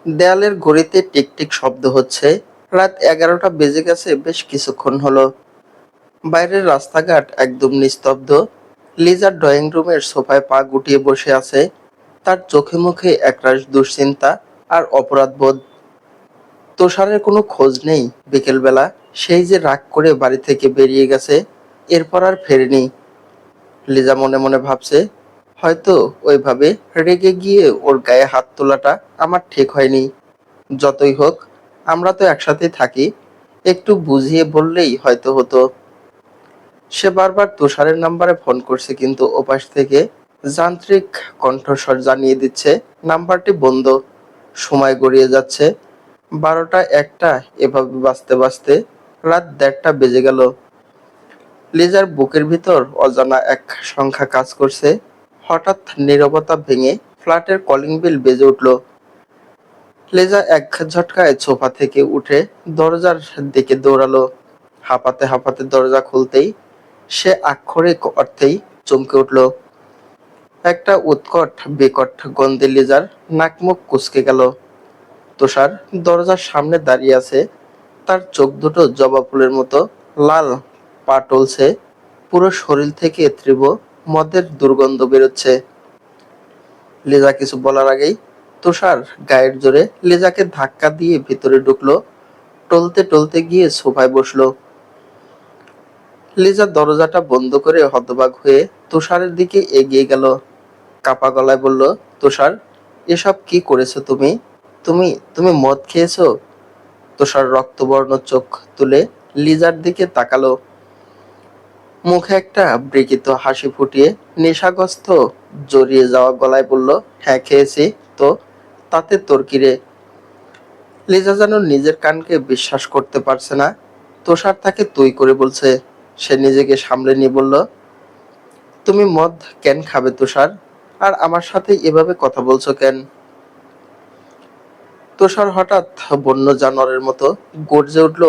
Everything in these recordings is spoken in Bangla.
দেয়ালের ঘড়িতে টিকটিক শব্দ হচ্ছে। রাত 11টা বেজে গেছে বেশ কিছুক্ষণ হলো। বাইরের রাস্তাঘাট একদম নিস্তব্ধ। লিজা ড্রয়িং রুমের সোফায় পা গুটিয়ে বসে আছে। তার চোখে মুখে একরাশ দুশ্চিন্তা আর অপরাধবোধ। তুষারের কোনো খোঁজ নেই। বিকেলবেলা সেই যে রাগ করে বাড়ি থেকে বেরিয়ে গেছে, এরপর আর ফেরেনি। লিজা মনে মনে ভাবছে, হয়তো ওইভাবে রেগে গিয়ে ওর গায়ে হাত তোলাটা আমার ঠিক হয়নি। যতই হোক, আমরা তো একসাথে থাকি, একটু বুঝিয়ে বললেই হয়তো হতো। সে বারবার তুষারের নাম্বারে ফোন করছে, কিন্তু ওপাশ থেকে যান্ত্রিক কণ্ঠস্বর জানিয়ে দিচ্ছে নাম্বারটি বন্ধ। সময় গড়িয়ে যাচ্ছে। 12টা 1টা এভাবে বাজতে বাজতে রাত 1:30টা বেজে গেল। লিজার বুকের ভিতর অজানা এক সংখ্যা কাজ করছে। হঠাৎ নীরবতা ভেঙে ফ্ল্যাটের কলিং বেল বেজে উঠল। লিজা এক ঝটকায় সোফা থেকে উঠে দরজার দিকে দৌড়ালো। হাঁপাতে হাঁপাতে দরজা খুলতেই সে আক্ষরিক অর্থেই চমকে উঠল। একটা উৎকট বিকট গন্ধে লিজার নাক মুখ কুঁচকে গেল। তুষার দরজার সামনে দাঁড়িয়ে আছে। তার চোখ দুটো জবা ফুলের মতো লাল, পা টলছে। পুরো শরীর থেকে তীব্র মদের দুর্গন্ধ বেরোচ্ছে। লিজা কিছু বলার আগেই তুষার গায়ের জোরে লিজাকে ধাক্কা দিয়ে ভিতরে ঢুকলো। টলতে টলতে গিয়ে সোফায় বসলো। লিজা দরজাটা বন্ধ করে হতবাক হয়ে তুষারের দিকে এগিয়ে গেল। কাপা গলায় বলল, তুষার, এসব কি করেছো তুমি? তুমি তুমি মদ খেয়েছো? তুষার রক্তবর্ণ চোখ তুলে লিজার দিকে তাকালো। মুখে একটা বিকৃত হাসি ফুটিয়ে নেশাগ্রস্ত জড়িয়ে যাওয়া গলায় বলল, হ্যাঁ খেয়েছি তো, তাতে তোর কি রে? লিজা যেন নিজের কানকে বিশ্বাস করতে পারছে না। তুষার তাকে তুই করে বলছে। সে নিজেকে সামলে নিয়ে বলল, তুমি মদ কেন খাবে তুষার? আর আমার সাথে এভাবে কথা বলছো কেন? তুষার হঠাৎ বন্য জানোয়ারের মতো গর্জে উঠল,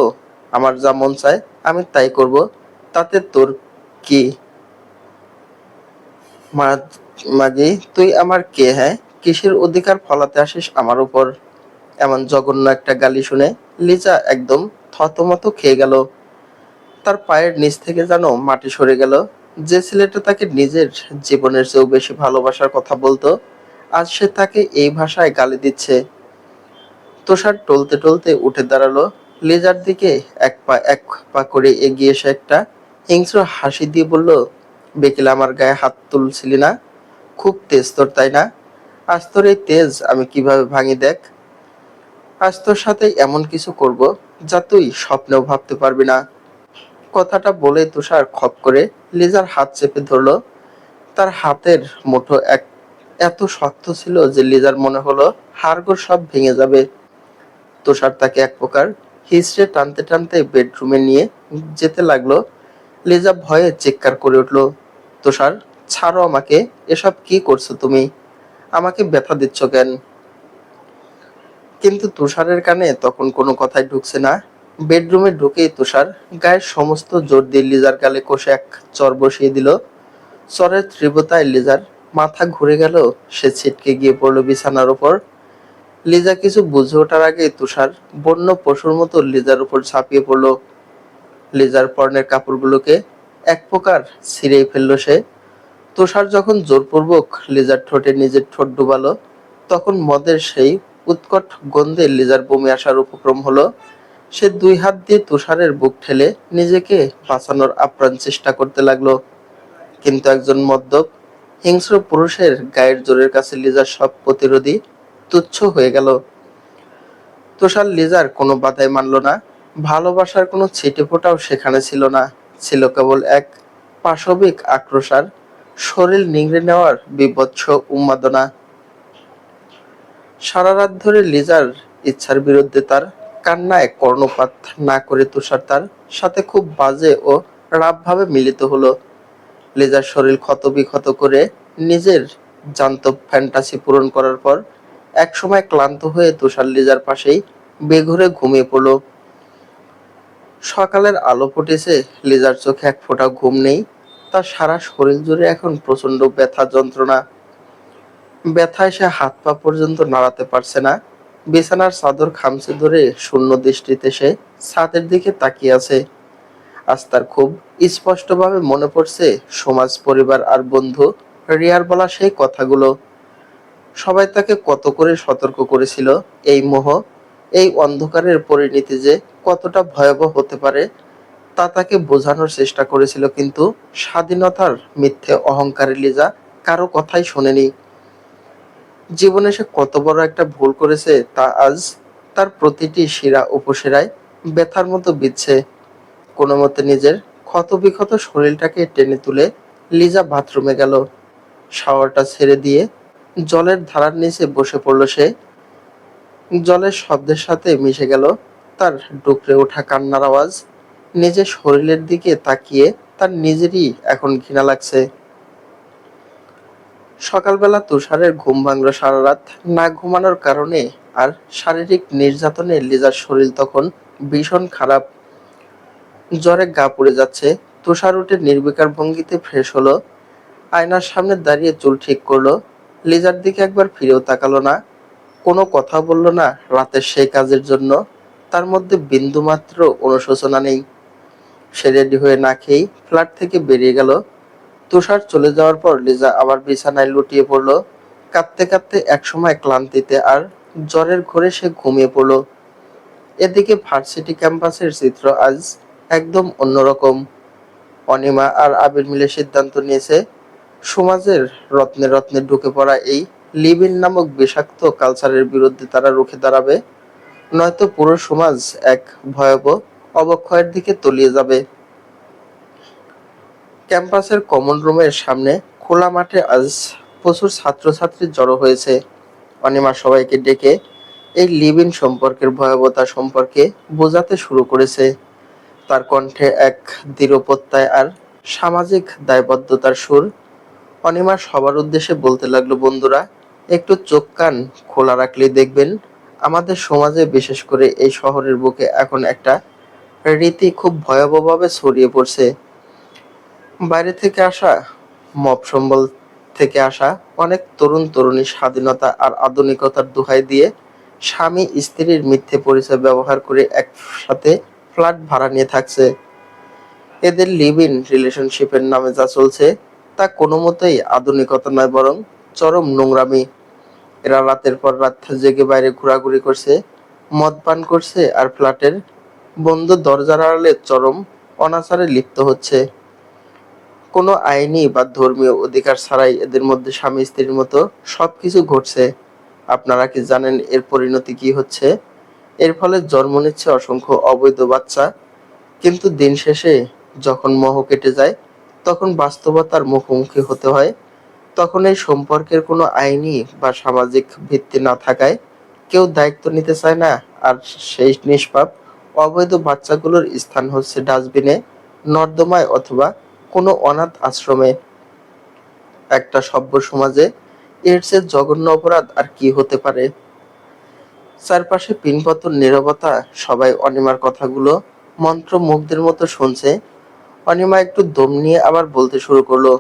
আমার যা মন চায় আমি তাই করব, তাতে তোর কি? মাগি, তুই আমার কে? হ্যাঁ, কিসের অধিকার ফলাতে আসিস আমার উপর? এমন জঘন্য একটা গালি শুনে লিজা একদম থতমত খেয়ে গেল। তার পায়ের নিচ থেকে যেন মাটি সরে গেল। যে ছেলেটা তাকে নিজের জীবনের চেয়েও বেশি ভালোবাসার কথা বলতো, আজ সে তাকে এই ভাষায় গালি দিচ্ছে। তুষার টলতে টলতে উঠে দাঁড়ালো। লিজার দিকে এক পা করে এগিয়ে এসে একটা হিংস্র হাসি দিয়ে বলল, বিকেলে আমার গায়ে হাত তুলছিলি না? খুব তেজ তোর, তাই না? আজ তোর এই তেজ আমি কিভাবে ভাঙি দেখ। আজ তোর সাথে এমন কিছু করব যা তুই স্বপ্নেও ভাবতে পারবি না। কথাটা বলে তুষার খপ করে লিজার হাত চেপে ধরলো। তার হাতের মুঠো এত শক্ত ছিল যে লিজার মনে হলো হাড়গোড় সব ভেঙে যাবে। তুষার তাকে এক প্রকার হিঁচড়ে টানতে টানতে বেডরুমে নিয়ে যেতে লাগলো। লিজা ভয়ে চিৎকার করে উঠল, তুষার, ছাড়ো আমাকে। এসব কি করছো তুমি? আমাকে ব্যথা দিচ্ছ কেন? কিন্তু তুষারের কানে তখন কোনো কথাই ঢুকছে না। বেডরুমে ঢুকেই তুষার গায়ের সমস্ত জোর দিয়ে লিজার গালে কষে এক চর বসিয়ে দিল। চরের তীব্রতায় লিজার মাথা ঘুরে গেল। সে ছিটকে গিয়ে পড়ল বিছানার উপর। লিজা কিছু বুঝে ওঠার আগে তুষার বন্য পশুর মতো লিজার উপর ঝাঁপিয়ে পড়ল। লিজার পরনের কাপড়গুলোকে এক প্রকার ছিঁড়েই ফেলল সে। তুষার যখন জোরপূর্বক লিজার ঠোঁটে নিজের ঠোঁট ডুবালো, তখন মদের সেই উৎকট গন্ধে লিজার বমি আসার উপক্রম হলো। সে দুই হাত দিয়ে তুষারের বুক ঠেলে নিজেকে বাঁচানোর আপ্রাণ চেষ্টা করতে লাগলো। কিন্তু একজন মদ্যপ হিংস্র পুরুষের গায়ের জোরের কাছে লিজার সব প্রতিরোধী তুচ্ছ হয়ে গেল। তুষার লিজার কোনো বাধাই মানল না। ভালোবাসার কোনো ছিটেফোঁটাও সেখানে ছিল না। ছিল কেবল এক পাশবিক আক্রোশ আর শরীর নিংড়ে নেওয়ার বীভৎস উন্মাদনা। সারা রাত ধরে লিজার ইচ্ছার বিরুদ্ধে তার কান্নায় কর্ণপাত না করে তুষার তার সাথে খুব বাজে ও রাফভাবে মিলিত হলো। লিজার শরীর ক্ষতবিক্ষত করে নিজের জান্তব ফ্যান্টাসি পূরণ করার পর একসময় ক্লান্ত হয়ে তুষার লিজার পাশেই বেঘোরে ঘুমিয়ে পড়ল। সকালের আলো ফুটেছে। লিজার চোখে এক ফোঁটা ঘুম নেই। তার সারা শরীর জুড়ে এখন প্রচন্ড ব্যথা যন্ত্রণা। ব্যথায় সে হাত পা পর্যন্ত নাড়াতে পারছে না। বিছানার চাদর খামচে ধরে শূন্য দৃষ্টিতে সে ছাদের দিকে তাকিয়ে আছে। আজ তার খুব স্পষ্টভাবে মনে পড়ছে সমাজ, পরিবার আর বন্ধু রিয়ার বলা সেই কথাগুলো। সবাই তাকে কত করে সতর্ক করেছিল এই মোহ, এই অন্ধকারের পরিণতি যে কতটা ভয়াবহ হতে পারে তা তাকে বোঝানোর চেষ্টা করেছিল, কিন্তু স্বাধীনতার মিথ্যে অহংকারী লিজা কারো কথাই শোনেনি। জীবনে সে কত বড় একটা ভুল করেছে তা আজ তার প্রতিটি শিরা উপশিরায় ব্যথার মতো বিচ্ছে। কোনো মতে নিজের ক্ষতবিক্ষত শরীরটাকে টেনে তুলে লিজা বাথরুমে গেল। শাওয়ারটা ছেড়ে দিয়ে জলের ধারার নিচে বসে পড়ল সে। জলের শব্দের সাথে মিশে গেল তার ডুকরে ওঠা কান্নার আওয়াজ। নিজের শরীরের দিকে তাকিয়ে তার নিজেরই এখন ঘৃণা লাগছে। সকালবেলা তুষারের ঘুম ভাঙল সারা রাত না ঘুমানোর কারণে, আর শারীরিক নির্যাতনে লিজার শরীর তখন ভীষণ খারাপ। জ্বরে গা পুড়ে যাচ্ছে। তুষার উঠে নির্বিকার ভঙ্গিতে ফ্রেশ হলো, আয়নার সামনে দাঁড়িয়ে চুল ঠিক করলো। লিজার দিকে একবার ফিরেও তাকালো না, কোনো কথা বলল না। রাতের সেই কাজের জন্য তার মধ্যে বিন্দুমাত্র অনুশোচনা নেই। সে রেডি হয়ে না খেয়েই ফ্ল্যাট থেকে বেরিয়ে গেল। তুষার চলে যাওয়ার পর লিজা আবার বিছানায় লুটিয়ে পড়ল। কাঁদতে কাঁদতে একসময় ক্লান্তিতে আর জ্বরের ঘোরে সে ঘুমিয়ে পড়ল। এদিকে ভার্সিটি ক্যাম্পাসের চিত্র আজ একদম অন্যরকম। অনিমা আর আবির মিলে সিদ্ধান্ত নিয়েছে সমাজের রত্নে রত্নে ঢুকে পড়া এই লিভ ইন নামক বিষাক্ত কালচারের বিরুদ্ধে তারা রুখে দাঁড়াবে, নয়তো পুরো সমাজ এক ভয়াবহ অবক্ষয়ের দিকে তলিয়ে যাবে। ক্যাম্পাসের কমন রুমের সামনে খোলা মাঠে আজ প্রচুর ছাত্রছাত্রী জড়ো হয়েছে। অনিমা সবাইকে ডেকে এই লিভ ইন সম্পর্কের ভয়াবহতা সম্পর্কে বোঝাতে শুরু করেছে। তার কণ্ঠে এক দৃঢ় প্রত্যয় আর সামাজিক দায়বদ্ধতার সুর। অনিমা সবার উদ্দেশ্যে বলতে লাগলো, বন্ধুরা, একটু চোখ কান খোলা রাখলেই দেখবেন আমাদের সমাজে, বিশেষ করে এই শহরের বুকে এখন একটা রীতি খুব ভয়াবহভাবে ছড়িয়ে পড়ছে। বাইরে থেকে আসা, মফস্বল থেকে আসা অনেক তরুণ তরুণী স্বাধীনতা আর আধুনিকতার দোহাই দিয়ে স্বামী স্ত্রীর মিথ্যে পরিচয় ব্যবহার করে একসাথে ফ্ল্যাট ভাড়া নিয়ে থাকছে। এদের লিভ ইন রিলেশনশিপের নামে যা চলছে তা কোনো মতেই আধুনিকতা নয়, বরং চরম নোংরামি। এরা রাতের পর রাত জেগে বাইরে ঘোরাঘুরি করছে, মদ পান করছে আর ফ্ল্যাটের বন্ধ দরজার আড়ালে চরম অনাচারে লিপ্ত হচ্ছে। কোনো আইনি বা ধর্মীয় অধিকার ছাড়াই এদের মধ্যে স্বামী স্ত্রীর মতো সবকিছু ঘটছে। আপনারা কি জানেন এর পরিণতি কি হচ্ছে? এর ফলে জন্ম নিচ্ছে অসংখ্য অবৈধ বাচ্চা। কিন্তু দিন শেষে যখন মোহ কেটে যায়, তখন বাস্তবতার মুখোমুখি হতে হয়। তখন এই সম্পর্কের কোনো আইনি বা সামাজিক ভিত্তি না থাকায় কেউ দায়িত্ব নিতে চায় না। আর সেই নিষ্পাপ অবৈধ বাচ্চাগুলোর স্থান হচ্ছে ডাস্টবিনে, নর্দমায় অথবা কোনো অনাথ আশ্রমে। একটা সভ্য সমাজে এর চেয়ে জঘন্য অপরাধ আর কি হতে পারে? চারপাশে পিনপতন নীরবতা। সবাই অনিমার কথাগুলো মন্ত্রমুগ্ধের মতো শুনছে। অনিমা একটু দম নিয়ে আবার বলতে শুরু করলো,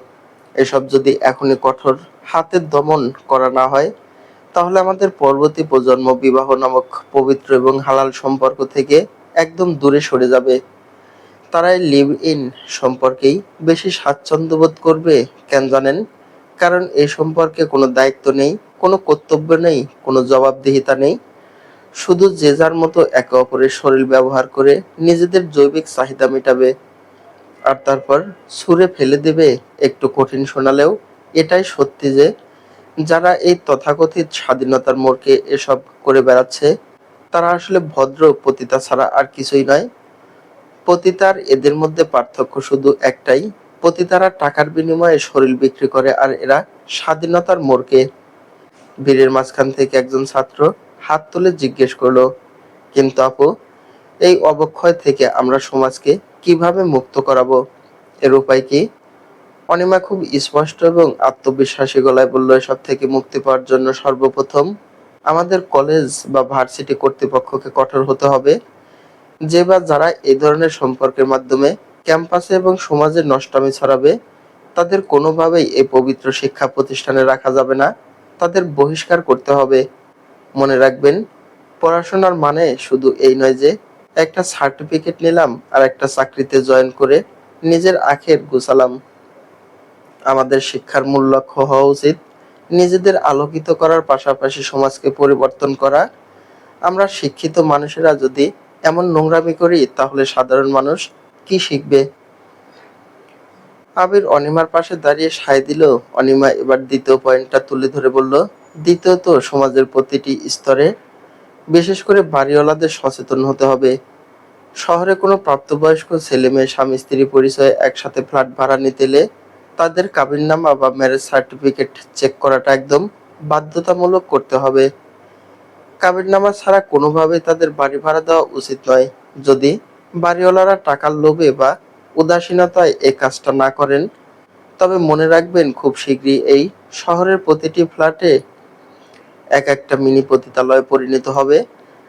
এসব যদি এখনই কঠোর হাতে দমন করা না হয়, তাহলে আমাদের পরবর্তী প্রজন্ম বিবাহ নামক পবিত্র এবং হালাল সম্পর্ক থেকে একদম দূরে সরে যাবে। তারাই লিভ ইন সম্পর্কেই বেশি স্বাচ্ছন্দ্য বোধ করবে। কেন জানেন? কারণ এই সম্পর্কে কোনো দায়িত্ব নেই, কোনো কর্তব্য নেই, কোনো জবাবদিহিতা নেই। শুধু যে যার মতো একে অপরের শরীর ব্যবহার করে নিজেদের জৈবিক চাহিদা মেটাবে, আর তারপর ছুঁড়ে ফেলে দেবে। একটু কঠিন শোনালেও এটাই সত্যি যে যারা এই তথাকথিত স্বাধীনতার মোড়কে এসব করে বেড়াচ্ছে, তারা আসলে ভদ্র পতিতা ছাড়া আর কিছুই নয়। পতিতার এদের মধ্যে পার্থক্য শুধু একটাই, পতিতারা টাকার বিনিময়ে শরীর বিক্রি করে আর এরা স্বাধীনতার মোড়কে। ভিড়ের মাঝখান থেকে একজন ছাত্র হাত তুলে জিজ্ঞেস করলো, কিন্তু আপু, এই অবক্ষয় থেকে আমরা সমাজকে কিভাবে মুক্ত করাবো? এর উপায় কি? অনিমা খুব স্পষ্ট এবং আত্মবিশ্বাসী গলায় বলল, এসব থেকে মুক্তি পাওয়ার জন্য সর্বপ্রথম আমাদের কলেজ বা ভার্সিটি কর্তৃপক্ষকে কঠোর হতে হবে। যে বা যারা এই ধরনের সম্পর্কের মাধ্যমে ক্যাম্পাসে এবং সমাজে নষ্টামি ছড়াবে, তাদের কোনোভাবেই এই পবিত্র শিক্ষা প্রতিষ্ঠানে রাখা যাবে না। তাদের বহিষ্কার করতে হবে। মনে রাখবেন, পড়াশোনার মানে শুধু এই নয় যে একটা সার্টিফিকেট নিলাম আর একটা চাকরিতে জয়েন করে নিজের আখের গোছালাম। আমাদের শিক্ষার মূল লক্ষ্য হওয়া উচিত নিজেদের আলোকিত করার পাশাপাশি সমাজকে পরিবর্তন করা। আমরা শিক্ষিত মানুষেরা যদি এমন নোংরামি করি তাহলে সাধারণ মানুষ কি শিখবে? আবির অনিমার পাশে দাঁড়িয়ে সায় দিল। অনিমা এবার দ্বিতীয় পয়েন্টটা তুলে ধরে বলল, দ্বিতীয়ত সমাজের প্রতিটি স্তরে, বিশেষ করে বাড়িওয়ালাদের সচেতন হতে হবে। শহরে কোনো প্রাপ্তবয়স্ক ছেলে মেয়ে স্বামী স্ত্রী পরিচয়ে একসাথে ফ্ল্যাট ভাড়া নিতে এলে তাদের কাবিননামা বা ম্যারেজ সার্টিফিকেট চেক করাটা একদম বাধ্যতামূলক করতে হবে। কাবিননামা ছাড়া কোনোভাবেই তাদের বাড়ি ভাড়া দেওয়া উচিত নয়। যদি বাড়িওয়ালারা টাকার লোভে বা উদাসীনতায় এই কাজটা না করেন, তবে মনে রাখবেন খুব শীঘ্রই এই শহরের প্রতিটি ফ্ল্যাটে এক একটা মিনি পতিতালয়ে পরিণত হবে।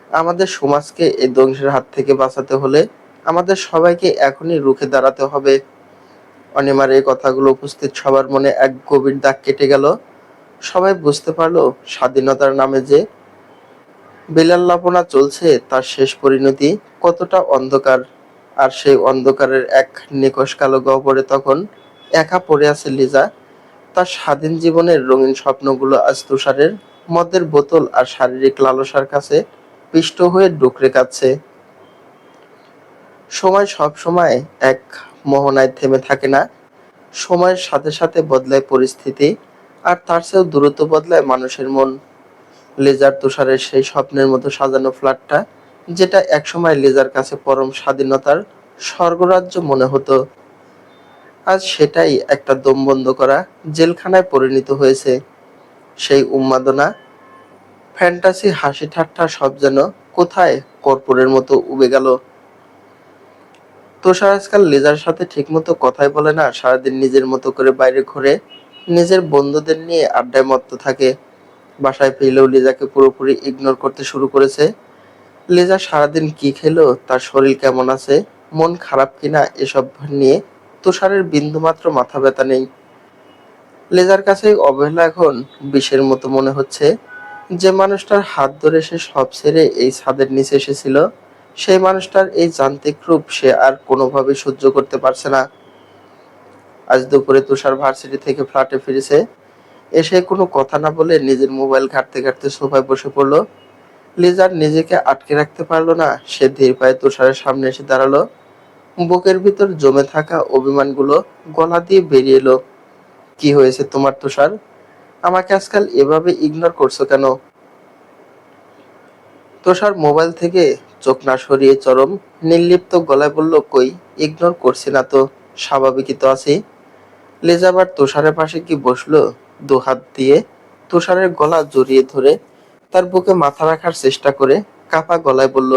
আমাদের সমাজকে এই ধ্বংসের হাত থেকে বাঁচাতে হলে আমাদের সবাইকে এখনই রুখে দাঁড়াতে হবে। অনিমার এই কথাগুলো উপস্থিত সবার মনে এক গভীর দাগ কেটে গেল। সবাই বুঝতে পারলো স্বাধীনতার নামে যে বিলাল্লাপনা চলছে তার শেষ পরিণতি কতটা অন্ধকার। আর সেই অন্ধকারের এক নিকষ কালো গহ্বরে তখন একা পড়ে আছে লিজা। তার স্বাধীন জীবনের রঙিন স্বপ্নগুলো আজ তুষারের মদের বোতল আর শারীরিক লালসার কাছে পিষ্ট হয়ে ডুকরে কাটছে। সময় সব সময় এক মোহনায় থেমে থাকে না। সময়ের সাথে সাথে বদলায় পরিস্থিতি, আর তার চেয়েও দ্রুত বদলায় মানুষের মন। লেজার তুষারের সেই স্বপ্নের মতো সাজানো ফ্ল্যাটটা, যেটা একসময় লেজার কাছে পরম স্বাধীনতার স্বর্গরাজ্য মনে হতো, আজ সেটাই একটা দম বন্ধ করা জেলখানায় পরিণত হয়েছে। সেই উন্মাদনা, ফ্যান্টাসি, হাসি ঠাট্টা সব যেন কোথায় কর্পূরের মতো উবে গেল। তুষার আজকাল লেজার সাথে ঠিকমতো কথাই বলে না। সারাদিন নিজের মতো করে বাইরে ঘুরে নিজের বন্ধুদের নিয়ে আড্ডায় মত্ত থাকে। বাসায় ফিরলেও লিজাকে পুরোপুরি ইগনোর করতে শুরু করেছে। লিজা সারাদিন কি খেলো, তার শরীর কেমন আছে, মন খারাপ কিনা, এসব নিয়ে তুষারের বিন্দুমাত্র মাথা ব্যথা নেই। লিজার কাছে অবহেলা এখন বিষের মতো মনে হচ্ছে। যে মানুষটার হাত ধরে সে সব ছেড়ে এই ছাদের নিচে এসেছিল, সেই মানুষটার এই যান্ত্রিক রূপ সে আর কোনোভাবেই সহ্য করতে পারছে না। আজ দুপুরে তুষার ভার্সিটি থেকে ফ্ল্যাটে ফিরেছে। এসে কোনো কথা না বলে নিজের মোবাইল ঘাঁটতে ঘাঁটতে সোফায় বসে পড়লো। লিজার নিজেকে আটকে রাখতে পারলো না। সে ধীর পায়ে তুষারের সামনে এসে দাঁড়ালো। বুকের ভিতর জমে থাকা অভিমানগুলো গলা দিয়ে বেরিয়ে এলো। কি হয়েছে তোমার তুষার? আমাকে আজকাল এভাবে ইগনোর করছো কেন? তুষার মোবাইল থেকে চোখ না সরিয়ে চরম নির্লিপ্ত গলায় বলল, কই ইগনোর করছি না তো, স্বাভাবিকই তো আছি। লিজা আবার তুষারের পাশে কি বসলো। দুহাত দিয়ে তুষারের গলা জড়িয়ে ধরে তার বুকে মাথা রাখার চেষ্টা করে কাপা গলায় বলল,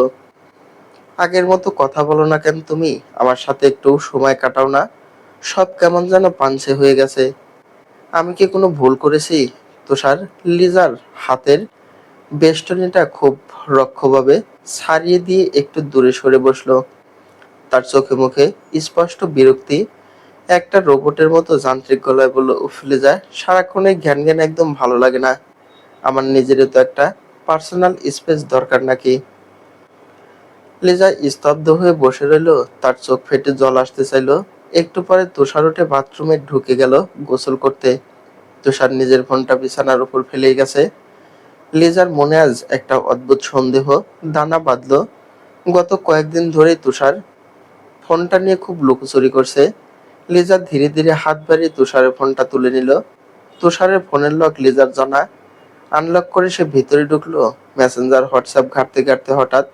আগের মতো কথা বলো না কেন তুমি? আমার সাথে একটু সময় কাটাও না? সব কেমন যেন পাঞ্ছে হয়ে গেছে। আমি কি কোনো ভুল করেছি? তুষার লিজার হাতের বেষ্টনীটা খুব রক্ষভাবে ছাড়িয়ে দিয়ে একটু দূরে সরে বসলো। তার চোখে মুখে স্পষ্ট বিরক্তি। একটা রোবটের মতো যান্ত্রিক গলায় বলল, উফ লিজা, সারাক্ষণ এই জ্ঞান জ্ঞান একদম ভালো লাগে না। আমার নিজেরও তো একটা পার্সোনাল স্পেস দরকার নাকি? লিজা স্তব্ধ হয়ে বসে রইল। তার চোখ ফেটে জল আসতে চাইলো। একটু পরে তুষার উঠে বাথরুমে ঢুকে গেল গোসল করতে। তুষার নিজের ফোনটা বিছানার উপর ফেলেই গেছে। লিজার মনে আজ একটা অদ্ভুত সন্দেহ দানা বাঁধলো। গত কয়েকদিন ধরেই তুষার ফোনটা নিয়ে খুব লুকোচুরি করছে। লিজা ধীরে ধীরে হাত বাড়িয়ে তুষারের ফোনটা তুলে নিল। তুষারের ফোনের লক লিজার জানা। আনলক করে সে ভিতরে ঢুকলো। মেসেঞ্জার, হোয়াটসঅ্যাপ ঘাঁটতে ঘাঁটতে হঠাৎ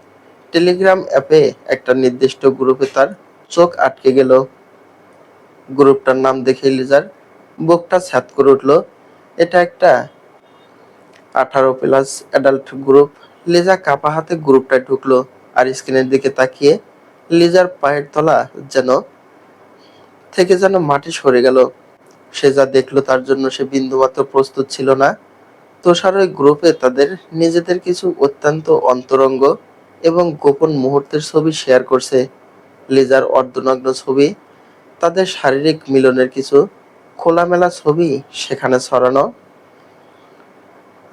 টেলিগ্রাম অ্যাপে একটা নির্দিষ্ট গ্রুপে তার চোখ আটকে গেল। গ্রুপটার নাম দেখে লিজার বুকটা ছ্যাদ করে উঠলো। এটা একটা 18+ অ্যাডাল্ট গ্রুপ। লিজা কাপা হাতে গ্রুপটায় ঢুকলো আর স্ক্রিনের দিকে তাকিয়ে লিজার পায়ের তলা যেন মাটি সরে গেল। সে যা দেখলো তার জন্য সে বিন্দুমাত্র প্রস্তুত ছিল না। তুষার ওই গ্রুপে তাদের নিজেদের কিছু অত্যন্ত অন্তরঙ্গ এবং গোপন মুহূর্তের ছবি শেয়ার করছে। লিজার অর্ধনগ্ন ছবি, তাদের শারীরিক মিলনের কিছু খোলামেলা ছবি সেখানে ছড়ানো।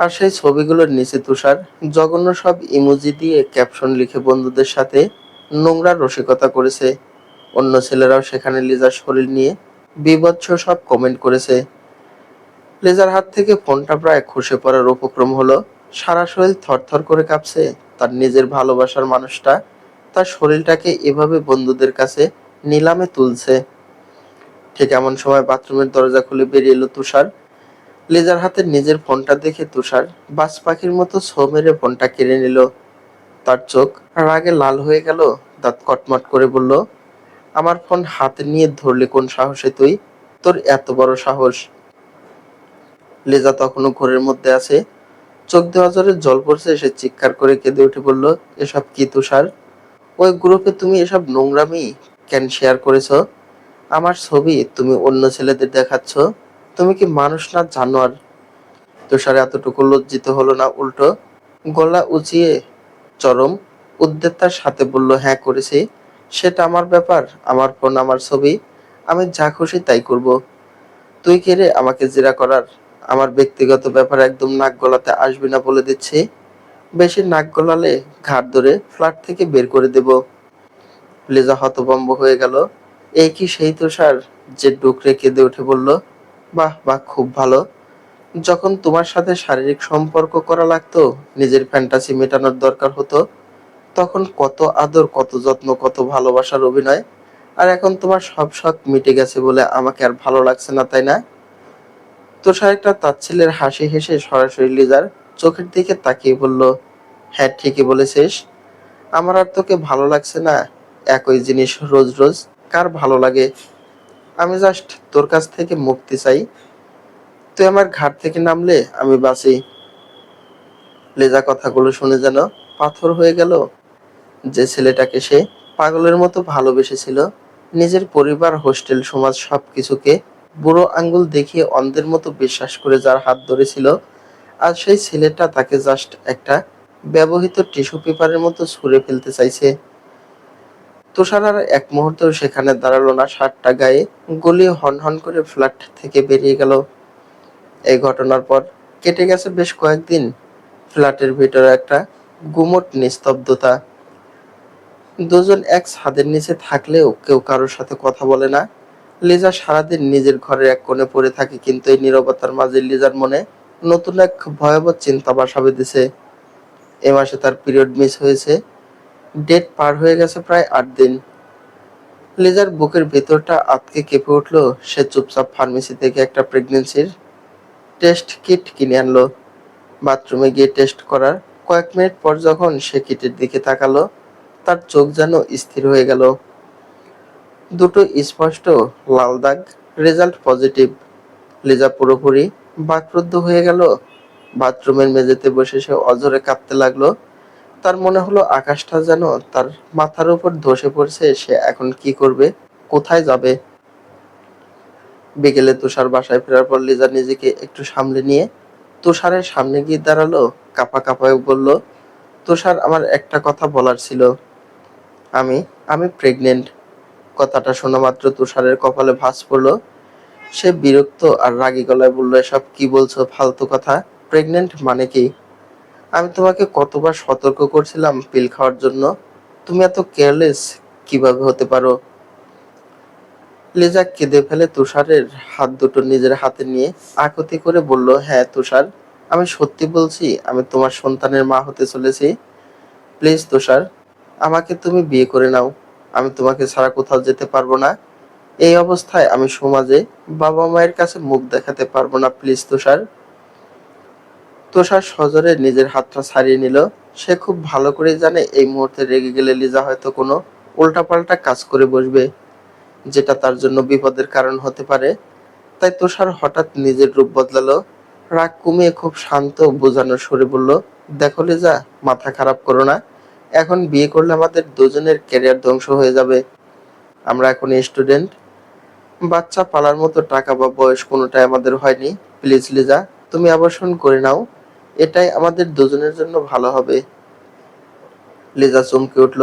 আর সেই ছবিগুলোর নিচে তুষার জঘন্য সব ইমোজি দিয়ে ক্যাপশন লিখে বন্ধুদের সাথে নোংরা রসিকতা করেছে। অন্য ছেলেরাও সেখানে লিজার শরীর নিয়ে বীভৎস সব কমেন্ট করেছে। লিজার হাত থেকে ফোনটা প্রায় খসে পড়ার উপক্রম হলো। সারা শরীর থরথর করে কাঁপছে। তার নিজের ভালোবাসার মানুষটা তার শরীরটাকে এভাবে বন্ধুদের কাছে নিলামে তুলছে। ঠিক এমন সময় বাথরুমের দরজা খুলে বেরিয়ে এলো তুষার। লিজার হাতে নিজের ফোনটা দেখে তুষার বাজ পাখির মতো ছো মেরে ফোনটা কেড়ে নিল। তার চোখ রাগে লাল হয়ে গেল। দাঁত কটমট করে বলল, আমার ফোন হাতে নিয়ে ধরলি কোন সাহসে তুই? তোর এত বড় সাহস? লিজা তখনও ঘোরের মধ্যে আছে। চোখ দিয়ে অঝরে জল পড়ছে। সে চিৎকার করে কেঁদে উঠে বলল, এসব কি তুষার? ওই গ্রুপে তুমি এসব নোংরামি কেন শেয়ার করেছো? আমার ছবি তুমি অন্য ছেলেদের দেখাচ্ছ? তুমি কি মানুষ না জানোয়ার? তুষার এতটুকু লজ্জিত হলো না, উল্টো গলা উঁচিয়ে চরম উদ্যেগতার সাথে বলল, হ্যাঁ করেছি। সেটা আমার ব্যাপার, আমার ফোন, আমার ছবি, আমি যা খুশি তাই করব। তুই কে রে আমাকে জেরা করার? আমার ব্যক্তিগত ব্যাপারে একদম নাক গলাতে আসবি না বলে দিচ্ছি। বেশি নাক গলালে ঘাড় ধরে ফ্ল্যাট থেকে বের করে দেব। লিজা হতভম্ব হয়ে গেল। এই কি সেই তুষার যে ডুকরে কেঁদে উঠে বলল, বাহ বাহ, খুব ভালো। যখন তোমার সাথে শারীরিক সম্পর্ক করা লাগতো, নিজের ফ্যান্টাসি মেটানোর দরকার হতো, তখন কত আদর, কত যত্ন, কত ভালোবাসার অভিনয়। আর এখন তোমার সব শখ মিটে গেছে বলে আমাকে আর ভালো লাগছে না, তাই না? তুষার একটা তাচ্ছিল্যের হাসি হেসে সরাসরি লিজার চোখের দিকে তাকিয়ে বলল, হ্যাঁ ঠিকই বলেছিস। আমার আর তোকে ভালো লাগছে না। একই জিনিস রোজ রোজ কার ভালো লাগে? আমি জাস্ট তোর কাছ থেকে মুক্তি চাই। তুই আমার ঘাট থেকে নামলে আমি বাঁচি। লিজা কথাগুলো শুনে যেন পাথর হয়ে গেল। যে ছেলেটাকে সে পাগলের মতো ভালোবেসেছিল, নিজের পরিবার, হোস্টেল, সমাজ সবকিছুকে বুড়ো আঙ্গুল দেখিয়ে অন্ধের মতো বিশ্বাস করে যার হাত ধরেছিল, আর সেই ছেলেটা তাকে জাস্ট একটা ব্যবহৃত টিস্যু পেপারের মতো ছুঁড়ে ফেলতে চাইছে। তুষার আর এক মুহূর্তেও সেখানে দাঁড়ালো না। শার্টটা গায়ে গলিয়ে হনহন করে ফ্ল্যাট থেকে বেরিয়ে গেল। এই ঘটনার পর কেটে গেছে বেশ কয়েকদিন। ফ্ল্যাটের ভিতরে একটা গুমোট নিস্তব্ধতা। দুজন এক ছাদের নিচে থাকলেও কেউ কারোর সাথে কথা বলে না। লিজা সারাদিন নিজের ঘরের এক কোণে পড়ে থাকে, কিন্তু এই নীরবতার মাঝে লিজার মনে নতুন এক ভয়াবহ চিন্তা বাসা বেঁধেছে। এ মাসে তার পিরিয়ড মিস হয়েছে। ডেট পার হয়ে গেছে প্রায় 8 দিন। লিজার বুকের ভেতরটা আঁতকে কেঁপে উঠল। সে চুপচাপ ফার্মেসি থেকে একটা প্রেগনেন্সির টেস্ট কিট কিনে আনলো। বাথরুমে গিয়ে টেস্ট করার কয়েক মিনিট পর যখন সে কিটের দিকে তাকালো, তার চোখ যেন স্থির হয়ে গেল। দুটো স্পষ্ট লাল দাগ, রেজাল্ট পজিটিভ। লিজা পুরোপুরি বাকরুদ্ধ হয়ে গেল। বাথরুমের মেঝেতে বসে সে অঝরে কাঁদতে লাগলো। তার মনে হলো আকাশটা যেন তার মাথার উপর ধসে পড়ছে। সে এখন কি করবে, কোথায় যাবে? বিকেলে তুষার বাসায় ফেরার পর লিজা নিজেকে একটু সামলে নিয়ে তুষারের সামনে গিয়ে দাঁড়ালো। কাঁপা কাঁপায় বলল, তুষার, আমার একটা কথা বলার ছিল। আমি আমি প্রেগনেন্ট। কথাটা শোনা মাত্র তুষারের কপালে ভাঁজ পড়লো। সে বিরক্ত আর রাগী গলায় বলল, এসব কি বলছো, ফালতু কথা। প্রেগনেন্ট মানে কি? আমি তোমাকে কতবার সতর্ক করছিলাম পিল খাওয়ার জন্য। তুমি এত কেয়ারলেস কিভাবে হতে পারো? লিজা কেঁদে ফেলে তুষারের হাত দুটো নিজের হাতে নিয়ে আকুতি করে বলল, হ্যাঁ তুষার, আমি সত্যি বলছি, আমি তোমার সন্তানের মা হতে চলেছি। প্লিজ তুষার, আমাকে তুমি বিয়ে করে নাও। আমি তোমাকে ছাড়া কোথাও যেতে পারবো না। এই অবস্থায় আমি সমাজে বাবা মায়ের কাছে মুখ দেখাতে পারবো না। প্লিজ তুষার। তুষার সজোরে নিজের হাতটা ছাড়িয়ে নিল। সে খুব ভালো করে জানে এই মুহূর্তে রেগে গেলে লিজা হয়তো কোনো উল্টাপাল্টা কাজ করে বসবে, যেটা তার জন্য বিপদের কারণ হতে পারে। তাই তুষার হঠাৎ নিজের রূপ বদলালো। রাগ কমিয়ে খুব শান্ত বোঝানোর সুরে বলল, দেখো লিজা, মাথা খারাপ করো না। এখন বিয়ে করলে আমাদের দুজনের ক্যারিয়ার ধ্বংস হয়ে যাবে। আমরা এখন স্টুডেন্ট। বাচ্চা পালার মতো টাকা বা বয়স কোনোটাই আমাদের হয়নি। প্লিজ লিজা, তুমি আবাসন করে নাও। এটাই আমাদের দুজনের জন্য ভালো হবে। লিজা চমকে উঠল।